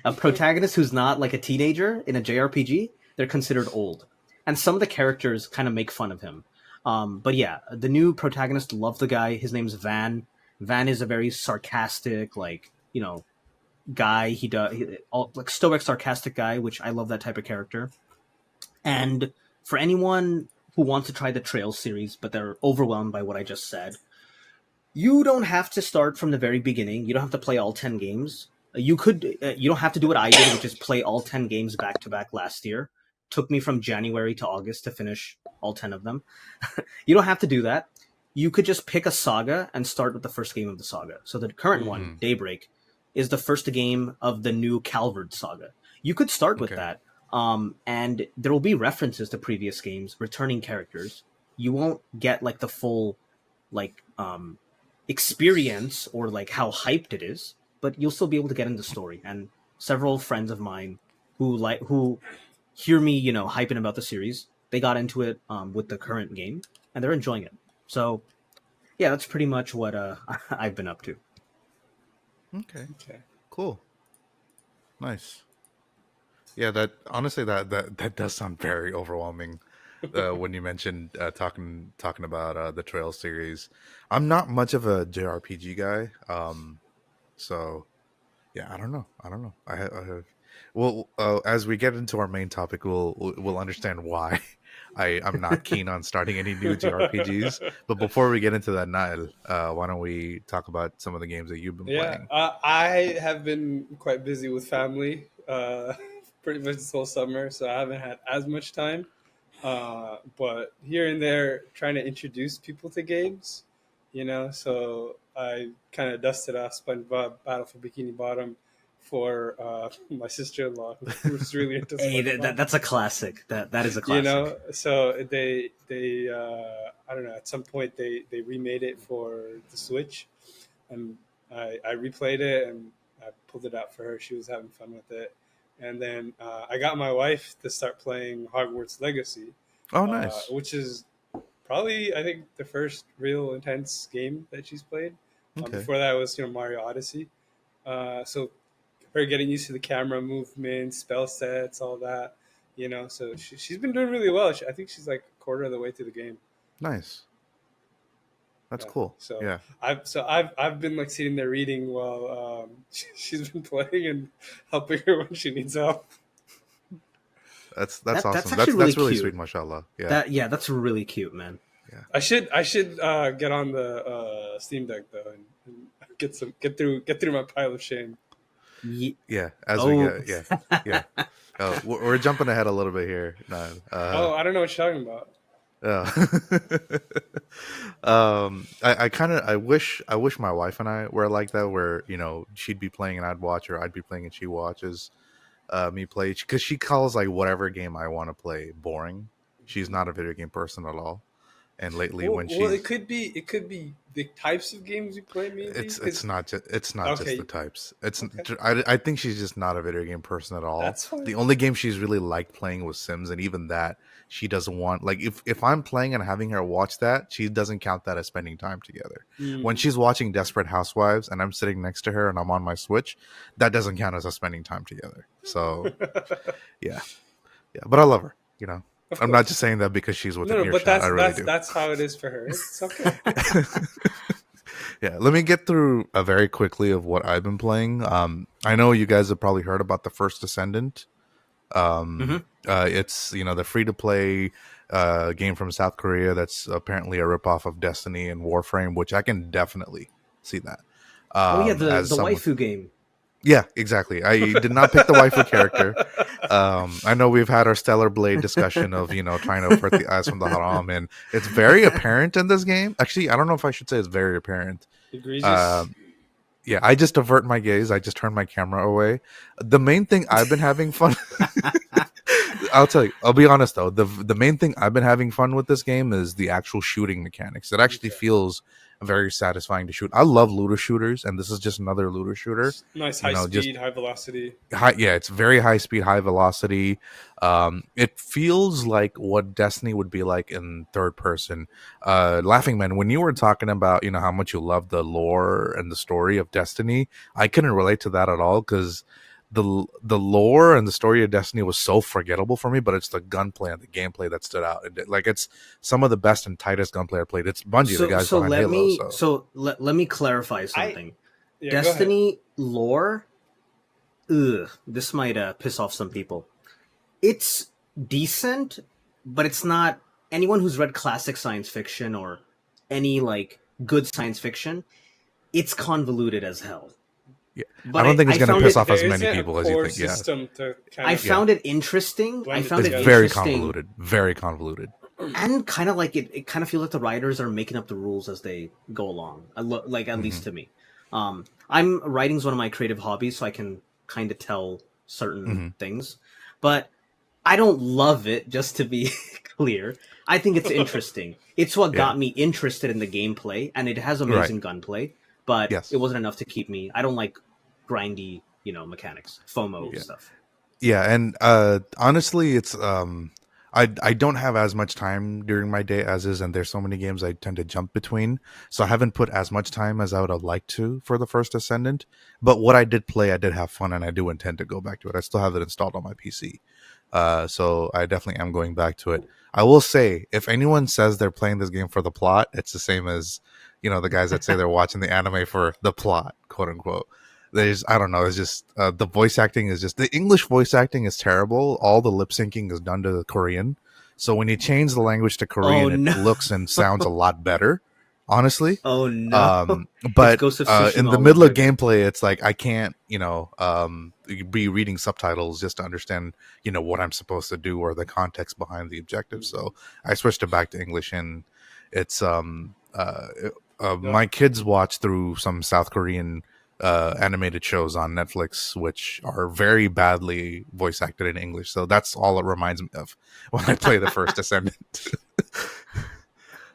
a protagonist who's not like a teenager in a JRPG, they're considered old. And some of the characters kind of make fun of him. But yeah, the new protagonist, love the guy. His name's Van. Van is a very sarcastic, like, guy. Like stoic, sarcastic guy, which I love that type of character. And for anyone who wants to try the Trails series, but they're overwhelmed by what I just said, you don't have to start from the very beginning. You don't have to play all 10 games. You don't have to do what I did, which is play all 10 games back to back last year. Took me from January to August to finish all 10 of them. You don't have to do that. You could just pick a saga and start with the first game of the saga. So the current one, Mm. Daybreak, is the first game of the new Calvard saga. You could start with Okay. that. And there will be references to previous games, returning characters. You won't get like the full like experience or like how hyped it is, but you'll still be able to get into the story. And several friends of mine who hear me, hyping about the series, they got into it with the current game and they're enjoying it. So yeah, that's pretty much what I've been up to. Okay. Okay. Cool. Nice. Yeah, that honestly that does sound very overwhelming. When you mentioned talking about the Trail series, I'm not much of a JRPG guy. So yeah, I don't know. I have. Well, as we get into our main topic, we'll understand why I'm not keen on starting any new JRPGs. But before we get into that, Nael, why don't we talk about some of the games that you've been Yeah, playing? I have been quite busy with family, pretty much this whole summer, so I haven't had as much time. But here and there, trying to introduce people to games, So I kind of dusted off SpongeBob Battle for Bikini Bottom for my sister-in-law, who's really into Hey, SpongeBob. that's a classic. That is a classic. So they I don't know. At some point, they remade it for the Switch, and I replayed it and I pulled it out for her. She was having fun with it, and then I got my wife to start playing Hogwarts Legacy, Oh, nice. which is probably I think the first real intense game that she's played. Okay. Before that was Mario Odyssey. So her getting used to the camera movements, spell sets, all that. So she's been doing really well. I think she's like a quarter of the way through the game. Nice. That's Yeah. cool. So Yeah. I've been like sitting there reading while she's been playing and helping her when she needs help. That's That's awesome. actually really That's really sweet, cute. mashallah. Yeah. That's really cute, man. Yeah. I should get on the Steam Deck though and get through my pile of shame. Yeah. As we Oh, get, yeah. Yeah. Oh, we're jumping ahead a little bit here. No. Oh, I don't know what you're talking about. Uh, I kind of I wish my wife and I were like that, where she'd be playing and I'd watch, or I'd be playing and she watches me play, because she calls like whatever game I want to play boring. She's not a video game person at all. And lately, when Well, it she's could be the types of games you play, maybe. it's not just the Okay, types. okay, I think she's just not a video game person at all. that's The fine. only game she's really liked playing was Sims, and even that she doesn't want. Like, if I'm playing and having her watch that, she doesn't count that as spending time together. When Mm. she's watching Desperate Housewives and I'm sitting next to her and I'm on my Switch, that doesn't count as us spending time together. So yeah, yeah, but I love her. Of I'm not course. just saying that because she's No, within no, but earshot. I really do. that's how it is for her. It's okay. Yeah, let me get through very quickly of what I've been playing. I know you guys have probably heard about the First Descendant. hmm It's the free to play game from South Korea that's apparently a ripoff of Destiny and Warframe, which I can definitely see that. Oh yeah, As the someone, waifu game. yeah, exactly. I did not pick the waifu character. I know we've had our Stellar Blade discussion of trying to avert the eyes from the haram, and it's very apparent in this game. Actually, I don't know if I should say it's very apparent. Egregious. Um, yeah, I just avert my gaze. I just turn my camera away. The main thing I've been having fun. I'll tell you. I'll be honest though. The main thing I've been having fun with this game is the actual shooting mechanics. It actually Okay. feels very satisfying to shoot. I love looter shooters, and this is just another looter shooter. Nice high Just speed, high velocity. high. Yeah, it's very high speed, high velocity. It feels like what Destiny would be like in third person. Laughing Man, when you were talking about how much you love the lore and the story of Destiny, I couldn't relate to that at all, because the lore and the story of Destiny was so forgettable for me, but it's the gunplay and the gameplay that stood out. Like, it's some of the best and tightest gunplay I played. It's Bungie, the So guys behind Halo. So let me clarify I something. Yeah, go ahead. Destiny lore. Ugh, this might piss off some people. It's decent, but it's not. Anyone who's read classic science fiction or any like good science fiction, it's convoluted as hell. yeah, But I don't think it's I going to found piss it. off as There many isn't a people as you core think. Yeah, system to kind I of found it interesting. I blend it found it's it together. very interesting, convoluted. Very convoluted. and kind of like it kind of feels like the writers are making up the rules as they go along. Like at Hmm. least to me. I'm writing's one of my creative hobbies, so I can kind of tell certain Hmm. things, but I don't love it. Just to be clear, I think it's interesting. It's what Yeah. got me interested in the gameplay, and it has Right. amazing gunplay. But Yes. it wasn't enough to keep me. I don't like grindy, mechanics, FOMO Yeah. stuff. Yeah, and honestly, it's I don't have as much time during my day as is, and there's so many games I tend to jump between. So I haven't put as much time as I would have liked to for the first Ascendant. But what I did play, I did have fun, and I do intend to go back to it. I still have it installed on my PC. So I definitely am going back to it. I will say, if anyone says they're playing this game for the plot, it's the same as, the guys that say they're watching the anime for the plot, quote unquote. There's, I don't know, it's just the voice acting is just, the English voice acting is terrible. All the lip syncing is done to the Korean. So when you change the language to Oh Korean, it no! looks and sounds a lot better, honestly. Oh no! Um, It's but Ghost of in Tsushima the all middle over of again. gameplay, it's like I can't, be reading subtitles just to understand, what I'm supposed to do or the context behind the objective. Mhm. So I switched it back to English, and it's Yeah. my kids watch through some South Korean animated shows on Netflix, which are very badly voice acted in English. So that's all it reminds me of when I play the first Ascendant.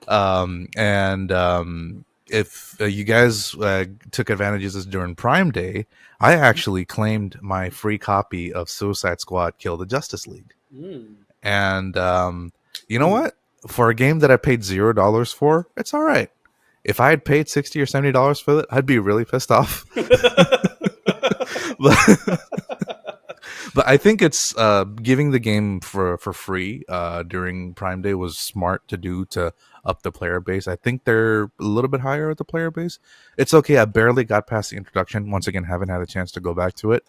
And if you guys took advantages of this during Prime Day, I actually claimed my free copy of Suicide Squad: Kill the Justice League. Mm. And you know Mm. what? For a game that I paid $0 for, it's all right. If I had paid $60 or $70 for it, I'd be really pissed off. but, but I think it's giving the game for free during Prime Day was smart to do to up the player base. I think they're a little bit higher at the player base. It's okay. I barely got past the introduction. Once again, haven't had a chance to go back to it.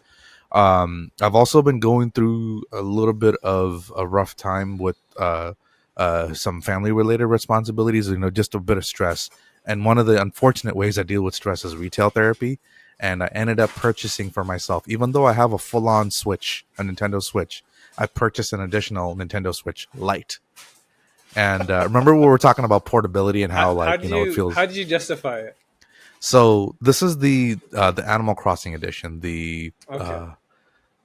I've also been going through a little bit of a rough time with some family related responsibilities, just a bit of stress. And one of the unfortunate ways I deal with stress is retail therapy. And I ended up purchasing for myself, even though I have a full on Switch, a Nintendo Switch, I purchased an additional Nintendo Switch Lite. And remember we were talking about portability and how, How like, did it you feels. how did you justify it? So this is the Animal Crossing edition, Okay.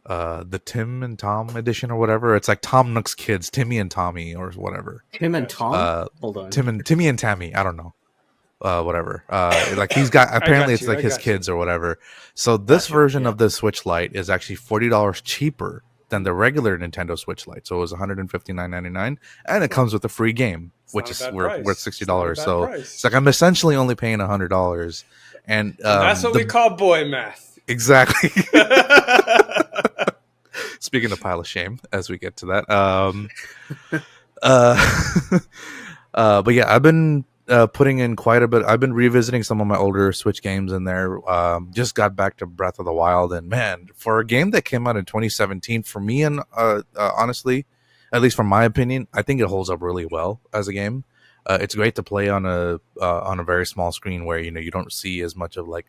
the Tim and Tom edition or whatever. It's like Tom Nook's kids, Timmy and Tommy or whatever. Tim and Gotcha. Tom. Hold on. Timmy and Tammy. I don't know. Whatever. Like he's got, I apparently got it's you. like I his got you. kids or whatever. So this Gotcha. version Yeah. of the Switch Lite is actually $40 cheaper than the regular Nintendo Switch Lite. So it was $159.99, and it comes with a free game, It's which not a is bad worth price. It's not a $60. bad So it's price. like I'm essentially only paying $100. And And that's what we call boy math. exactly. Speaking of pile of shame, as we get to that, uh, but yeah, I've been putting in quite a bit. I've been revisiting some of my older Switch games in there. Just got back to Breath of the Wild, and man, for a game that came out in 2017, for me, and honestly, at least from my opinion, I think it holds up really well as a game. It's great to play on a very small screen where you don't see as much of like.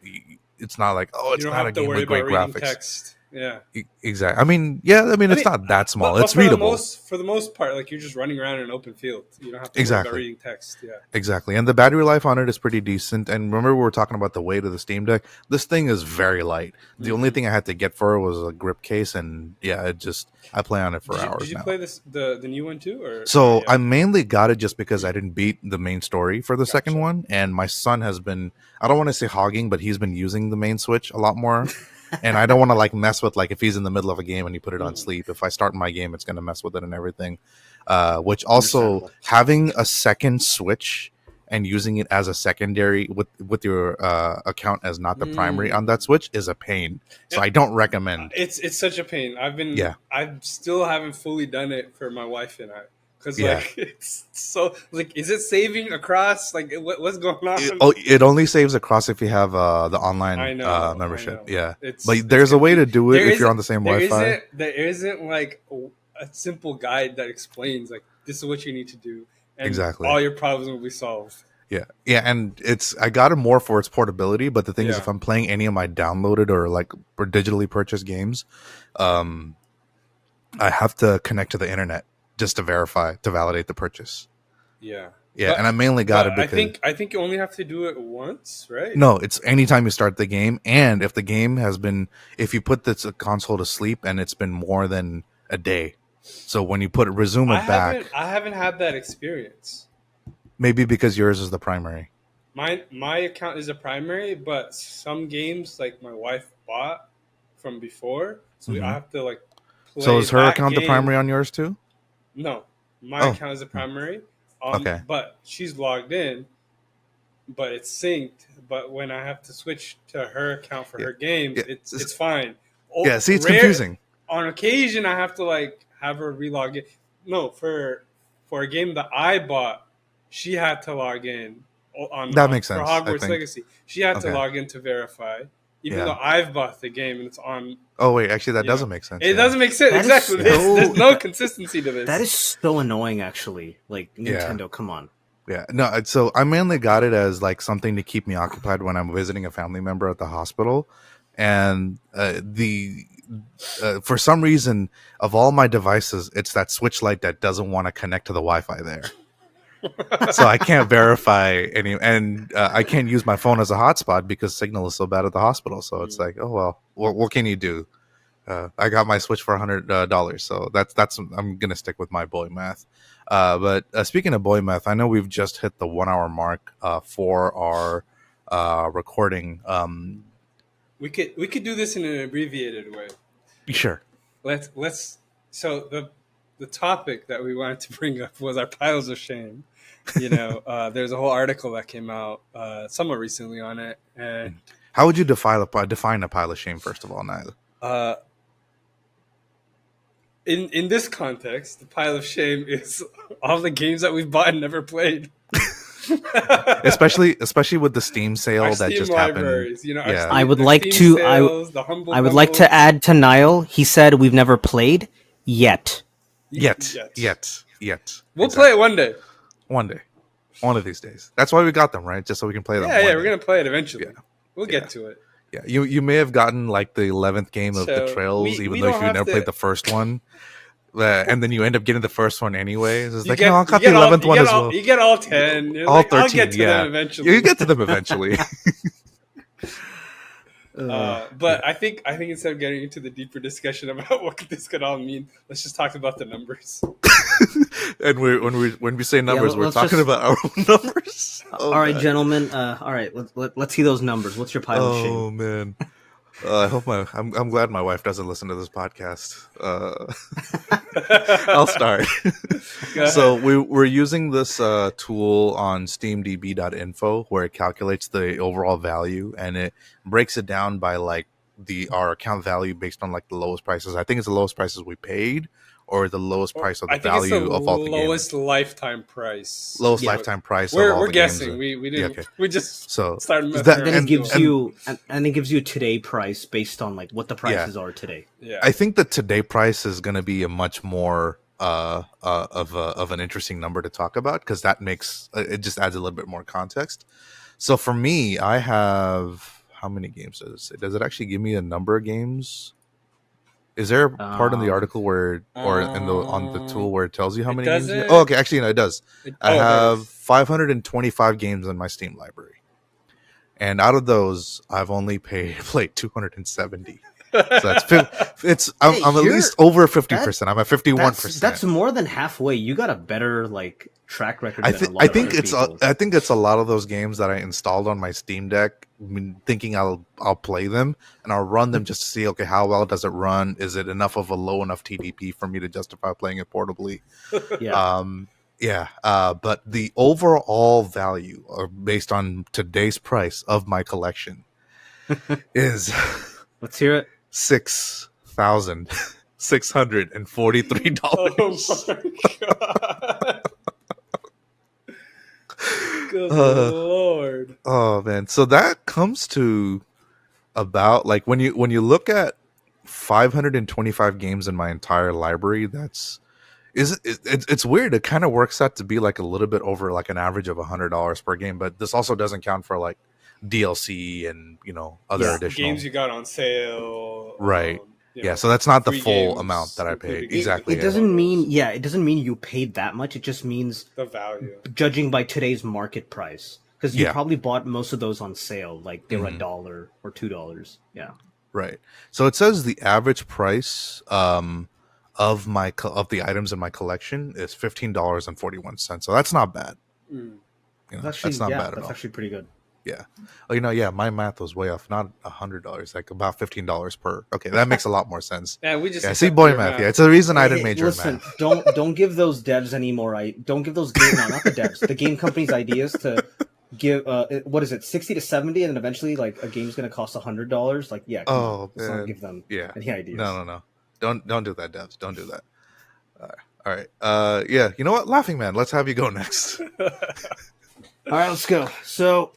It's not like, oh, You it's don't not a have to game worry with great about reading graphics. text. Yeah. Exactly. I mean, yeah. I mean, I it's mean, not that small. but It's readable. for the most part, like you're just running around in an open field. You don't have to worry about Exactly. reading text. Yeah. Exactly. And the battery life on it is pretty decent. And remember, we were talking about the weight of the Steam Deck. This thing is very light. The only thing I had to get for it was a grip case. And yeah, I play on it for Did hours you now. play the new one too, or not So yet? I mainly got it just because I didn't beat the main story for the second Gotcha. one. And my son has been, I don't want to say hogging, but he's been using the main Switch a lot more. And I don't want to like mess with, like, if he's in the middle of a game and you put it on sleep, if I start my game, it's going to mess with it and everything. Which also Understandable. having a second Switch and using it as a secondary with your account as not the primary on that Switch is a pain. So I don't recommend. It's such a pain. Yeah. I still haven't fully done it for my wife and I. Because Yeah. like it's so like, is it saving across? Like what's going on? It only saves across if you have the online I know, membership. I know. Yeah, It's but there's a way to do it there if you're isn't- on the same Wi-Fi. There isn't like a simple guide that explains like this is what you need to do, and Exactly. all your problems will be solved. Yeah, and I got it more for its portability. But the thing is, Yeah. if I'm playing any of my downloaded or digitally purchased games, I have to connect to the internet just to validate the purchase. Yeah. Yeah, But- and I mainly got it But because I think you only have to do it once, right? no, it's anytime you start the game, and if the game has been, if you put this console to sleep and it's been more than a day, so when you resume it back, I haven't had that experience. maybe because yours is the primary. My account is a primary, but some games like my wife bought from before, so I have to like play So is her that account the game. primary on yours too? No, My Oh, account is the primary. okay. But she's logged in, but it's synced. But when I have to switch to her account for Yeah, her games, yeah, it's fine. yeah. See, it's Rare confusing. on occasion I have to like have her relog in. No, for a game that I bought, she had to log in That makes for sense. I Hogwarts think. Legacy. She had to Okay. log in to verify, even though Yeah. I've bought the game and it's on. Oh wait, actually, that You know, doesn't make sense. it Yeah. doesn't make sense. That is Exactly. so- There's no consistency to this. That is so annoying, actually. Like Yeah. Nintendo, come on. Yeah, no. So I mainly got it as like something to keep me occupied when I'm visiting a family member at the hospital, and the for some reason of all my devices, it's that Switch Lite that doesn't want to connect to the Wi-Fi there, so I can't verify any, and I can't use my phone as a hotspot because signal is so bad at the hospital. So it's like, oh well, what can you do? I got my Switch for $100, so that's I'm gonna stick with my boy math. But speaking of boy math, I know we've just hit the 1 hour mark for our recording. We could do this in an abbreviated way. Sure. Let's so the topic that we wanted to bring up was our piles of shame. There's a whole article that came out somewhat recently on it, and How would you define a pile of shame, first of all, Nael? In this context, the pile of shame is all the games that we've bought and never played. especially with the Steam sale Our that Steam just libraries, happened. our Yeah. I would the like Steam to- sales, the humble I would like to bundles. add to Niall. He said we've never played yet. Yet. We'll play it one day. One day, one of these days. That's why we got them, right? Just so we can play them. Yeah, one we're day. gonna play it eventually. Yeah. We'll Yeah. get to it. Yeah, you may have gotten like the 11th game of So, the Trails, we even though don't you have never to- played the first one. And then you end up getting the first one anyways. It's like, get- no, I you got get the all- 11th you one get as all- well. You get all 10. You're All like, 13, I'll get to yeah. them eventually. You get to them eventually. But I think instead of getting into the deeper discussion about what this could all mean, let's just talk about the numbers. And when we say numbers, we're let's talking just- about our own numbers. Oh, all right, God. gentlemen. All right, let's see those numbers. What's your pile of shame? Oh man. I hope I'm glad my wife doesn't listen to this podcast. I'll start. Go ahead. So we're using this tool on steamdb.info where it calculates the overall value and it breaks it down by like our account value based on like the lowest prices. I think it's the lowest prices we paid or the lowest price of the I think it's value the of all the games. lowest lifetime price. Lowest Yeah. lifetime price of We're all we're the guessing. games. We didn't. Yeah, okay. We just So started messing that- around. Then it and- gives and- you and it gives you a today price based on like what the prices are today. Yeah. I think the today price is going to be a much more of an interesting number to talk about because that makes it just adds a little bit more context. So for me, I have how many games does it say? Does it actually give me a number of games? Is there a part in the article where or in the on the tool where it tells you how It many games? doesn't. Oh, okay, actually no, it does. I there it have is. 525 games in my Steam library. And out of those, I've only played 270. So I'm at you're- least over 50%. I'm at 51%. That's more than halfway. You got a better like track record. I than think a lot I of think other it's people. I think it's a lot of those games that I installed on my Steam Deck, thinking I'll play them and I'll run them just to see okay how well does it run? Is it enough of a low enough TDP for me to justify playing it portably? Yeah. But the overall value, or based on today's price of my collection, is Let's hear it. $6,643. Oh my god! Good lord! Oh man, so that comes to about like when you look at 525 games in my entire library, it's weird. It kind of works out to be like a little bit over like an average of $100 per game, but this also doesn't count for like DLC and other additional Games you got on sale, Right. So that's not the free full games amount that I paid. included. Exactly. It doesn't mean it doesn't mean you paid that much. It just means the value. judging by today's market price. Because you Yeah. probably bought most of those on sale, like they were Mhm. $1 or $2. Yeah. Right. So it says the average price of the items in my collection is $15.41. So that's not bad. Mm. That's actually that's not bad at that's all. actually pretty good. Yeah. Oh, yeah, my math was way off. Not $100, like about $15 per. Okay, that makes a lot more sense. Yeah, we just Yeah, see, accepted boy your math. Yeah, math. it's the reason I Hey, didn't hey, major in listen, math. don't give those devs any more. Don't give those game no, not the devs, the game companies ideas to give. What is it, 60 to 70, and then eventually like a game's gonna cost $100. Like, yeah, come on, Oh let's not man, give them yeah. any ideas. No. Don't do that, devs. Don't do that. All right. Yeah. You know what, Laughing Man? Let's have you go next. All right, let's go. So,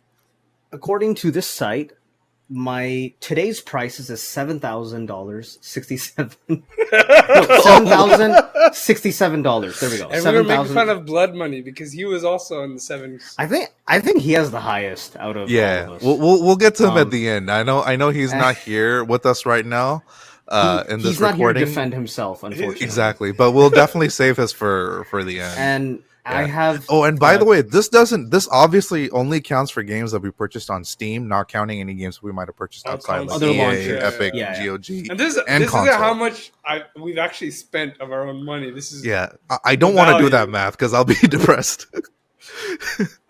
according to this site, my today's prices is $7,000 67. No, $7,067. There we go. And we were making 7,000. fun of Blood Money because he was also in the sevens. I think he has the highest out of all Yeah, of us. we'll get to him at Um, the end. I know he's not here with us right now. In this he's not here to recording, defend himself, unfortunately. exactly. But we'll definitely save his for the end. And I Yeah. have. Oh, and by the way, this obviously only counts for games that we purchased on Steam, not counting any games we might have purchased On outside, like Other EA, launchers. Epic, Yeah. GOG, And this isn't console. how much we've actually spent of our own money. This is Yeah, I don't want to do value. that math because I'll be depressed.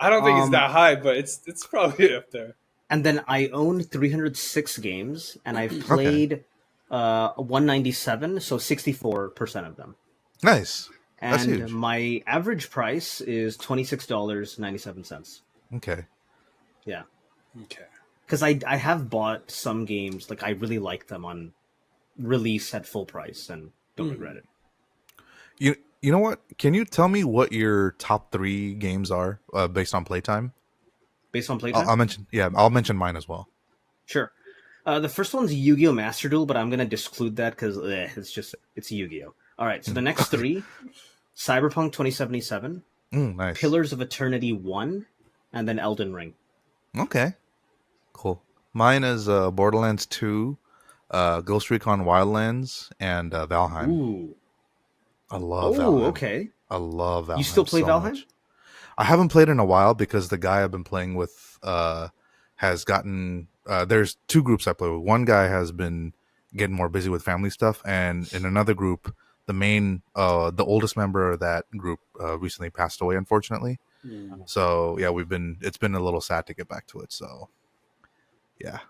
I don't think it's that high, but it's probably up there. And then I own 306 games, and I've played 197, so 64% of them. Nice. That's And huge. my average price is $26.97. Okay. Yeah. Okay. Because I have bought some games, like I really like them on release at full price and don't regret it. You know what? Can you tell me what your top 3 games are based on playtime? Based on playtime? I'll mention mine as well. Sure. The first one's Yu-Gi-Oh! Master Duel, but I'm going to disclude that because it's Yu-Gi-Oh! All right, so the next 3, Cyberpunk 2077, Nice. Pillars of Eternity 1, and then Elden Ring. Okay. Cool. Mine is Borderlands 2, Ghost Recon Wildlands, and Valheim. Ooh. I love Valheim. Okay. I love Valheim. You still play so Valheim? much. I haven't played in a while because the guy I've been playing with has gotten... there's 2 groups I play with. One guy has been getting more busy with family stuff, and in another group, the oldest member of that group recently passed away, unfortunately. So yeah, it's been a little sad to get back to it. So yeah.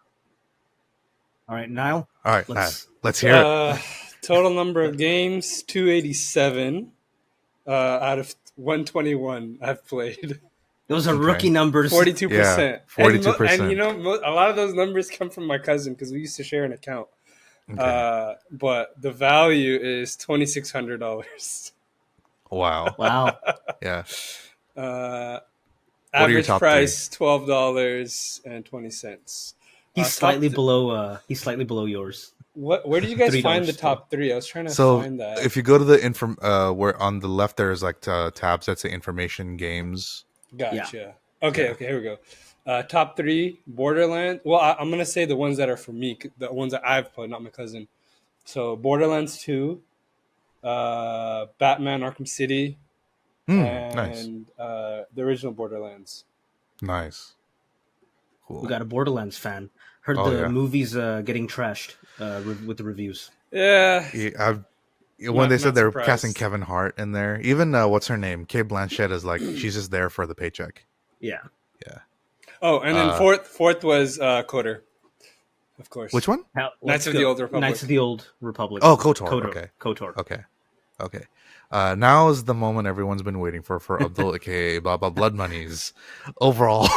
All right, Nael. All right, let's hear it. Total number of games 287 out of 121 I've played. Those are rookie numbers. 42%. Yeah, 42%. And you know, a lot of those numbers come from my cousin because we used to share an account. Okay. But the value is $2,600. Wow. Wow. Yeah. Average price $12.20. He's slightly below yours. Where did you guys find the top 3? I was trying to find that. If you go to the where on the left there's like tabs that say information games. Gotcha. Yeah. Okay, here we go. Top 3 Borderlands. Well, I'm gonna say the ones that are for me, the ones that I've played, not my cousin. So Borderlands 2, Batman Arkham City, and nice. The original Borderlands. Nice. Cool. We got a Borderlands fan. Heard the movie's getting trashed with the reviews. Yeah. When they said they were casting Kevin Hart in there, even what's her name, Kate Blanchett is like she's just there for the paycheck. Yeah. Oh, and then fourth was Coder, of course. Which one? Knights of the Old Republic. Knights of the Old Republic. Oh, KOTOR. Okay. KOTOR. Okay. Now is the moment everyone's been waiting for Abdul, aka Baba Blood Money's overall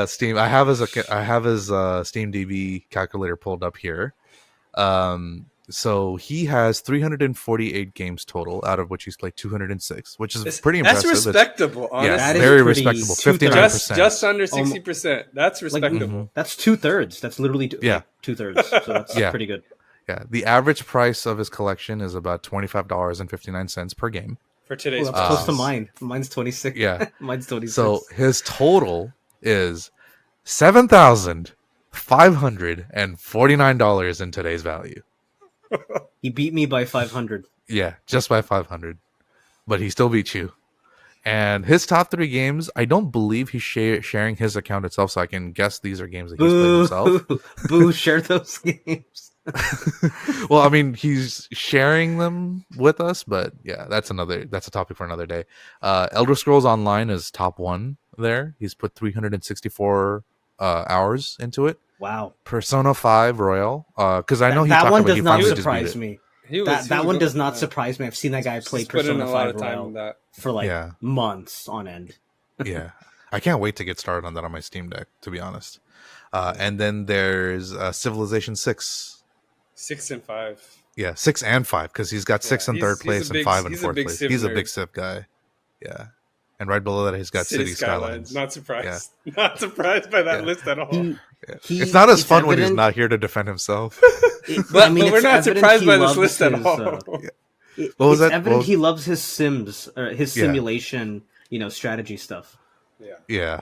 Steam. I have his Steam DB calculator pulled up here. So he has 348 games total, out of which he's played 206, which is pretty impressive. That's respectable, honestly. Yeah, very respectable. 59%. Just under 60%. That's respectable. That's 2/3. That's literally 2/3. So that's pretty good. Yeah, the average price of his collection is about $25.59 per game. For today's that's close to mine. Mine's 26. Yeah. Mine's 26. So his total is $7,549 in today's value. He beat me by 500. Yeah, just by 500. But he still beat you. And his top 3 games, I don't believe he's sharing his account itself, so I can guess these are games that he's played himself. Boo, share those games. Well, I mean, he's sharing them with us, but yeah, that's a topic for another day. Elder Scrolls Online is top one there. He's put 364 hours into it. Wow. Persona 5 Royal, because I know he That talked one about does he not finally just beat surprise it. me. He That was one does going- not surprise me. I've seen that guy play He's put in Persona a lot 5 of time in Royal that. for like Yeah. months on end. Yeah, I can't wait to get started on that on my Steam Deck, to be honest. And then there's Civilization 6. 6 and 5. Yeah, 6 and 5, because he's got 6 in third place and 5 in he's a fourth big place. Civ He's a nerd. big Civ guy. Yeah, and right below that he's got City Skylines. Not surprised. Not surprised by that Yeah. list at all. It's not as fun when he's evident- not here to defend himself. But we're it's not evident surprised he by this loves list at his, all. What was it's that? evident Well- he loves his Sims, or his Yeah. simulation, strategy stuff. Yeah. Yeah.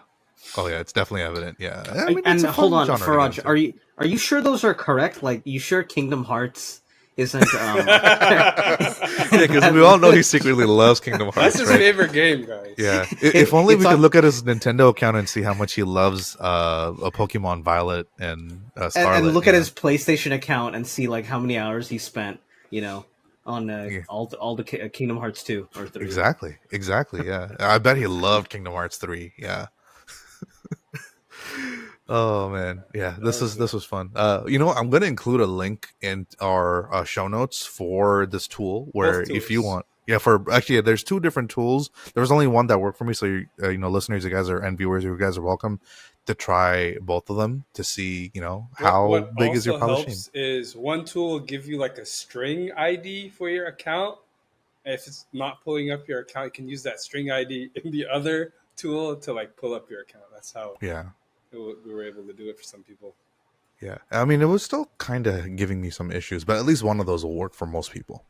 Oh yeah, it's definitely evident. Yeah. I mean, And it's a fun hold on, genre to Faraj, get into. are you sure those are correct? Like, you sure Kingdom Hearts isn't? Yeah, because we all know he secretly loves Kingdom Hearts. That's his right? favorite game, guys. Yeah. If only it's we could on- look at his Nintendo account and see how much he loves a Pokemon Violet and Scarlet. and look at his PlayStation account and see like how many hours he spent, on all the Kingdom Hearts 2 or 3. Exactly. Yeah. I bet he loved Kingdom Hearts 3. Yeah. Oh man, yeah. This was fun. I'm going to include a link in our show notes for this tool, where if you want, there's two different tools. There was only one that worked for me, so listeners, you guys are, and viewers, you guys are welcome to try both of them to see, how What big is your also publishing. helps is one tool will give you like a string ID for your account. And if it's not pulling up your account, you can use that string ID in the other tool to like pull up your account. That's how Yeah. we were able to do it for some people. Yeah, I mean, it was still kind of giving me some issues, but at least one of those will work for most people,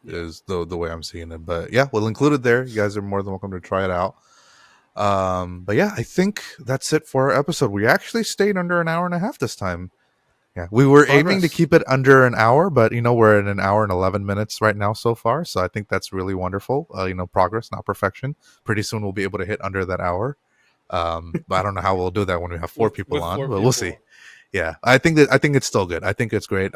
is the way I'm seeing it. But yeah, we'll include it there. You guys are more than welcome to try it out. But yeah, I think that's it for our episode. We actually stayed under an hour and a half this time. Yeah, we were aiming to keep it under an hour, but we're at an hour and 11 minutes right now so far. So I think that's really wonderful. Progress, not perfection. Pretty soon we'll be able to hit under that hour. But I don't know how we'll do that when we have four people on, but we'll see. Yeah, I think it's still good. I think it's great.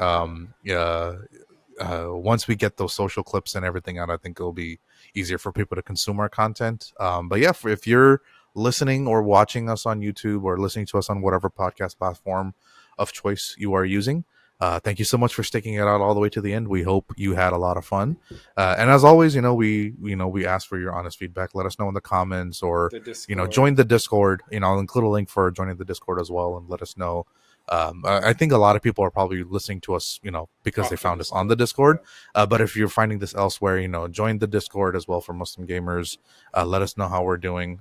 Once we get those social clips and everything out, I think it'll be easier for people to consume our content. But yeah, if you're listening or watching us on YouTube or listening to us on whatever podcast platform of choice you are using, thank you so much for sticking it out all the way to the end. We hope you had a lot of fun. And as always, we ask for your honest feedback. Let us know in the comments, or join the Discord. I'll include a link for joining the Discord as well, and let us know. I think a lot of people are probably listening to us, because they found us on the Discord. But if you're finding this elsewhere, join the Discord as well for Muslim gamers. Let us know how we're doing.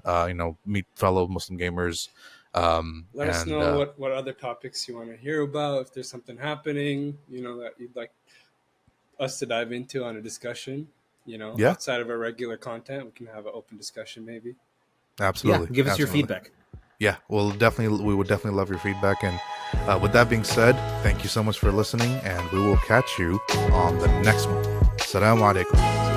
Meet fellow Muslim gamers. Let us know what other topics you want to hear about. If there's something happening, that you'd like us to dive into on a discussion, outside of our regular content, we can have an open discussion maybe. Absolutely. Yeah, give us your feedback. Yeah, we would definitely love your feedback. And with that being said, thank you so much for listening, and we will catch you on the next one. Assalamu Alaikum.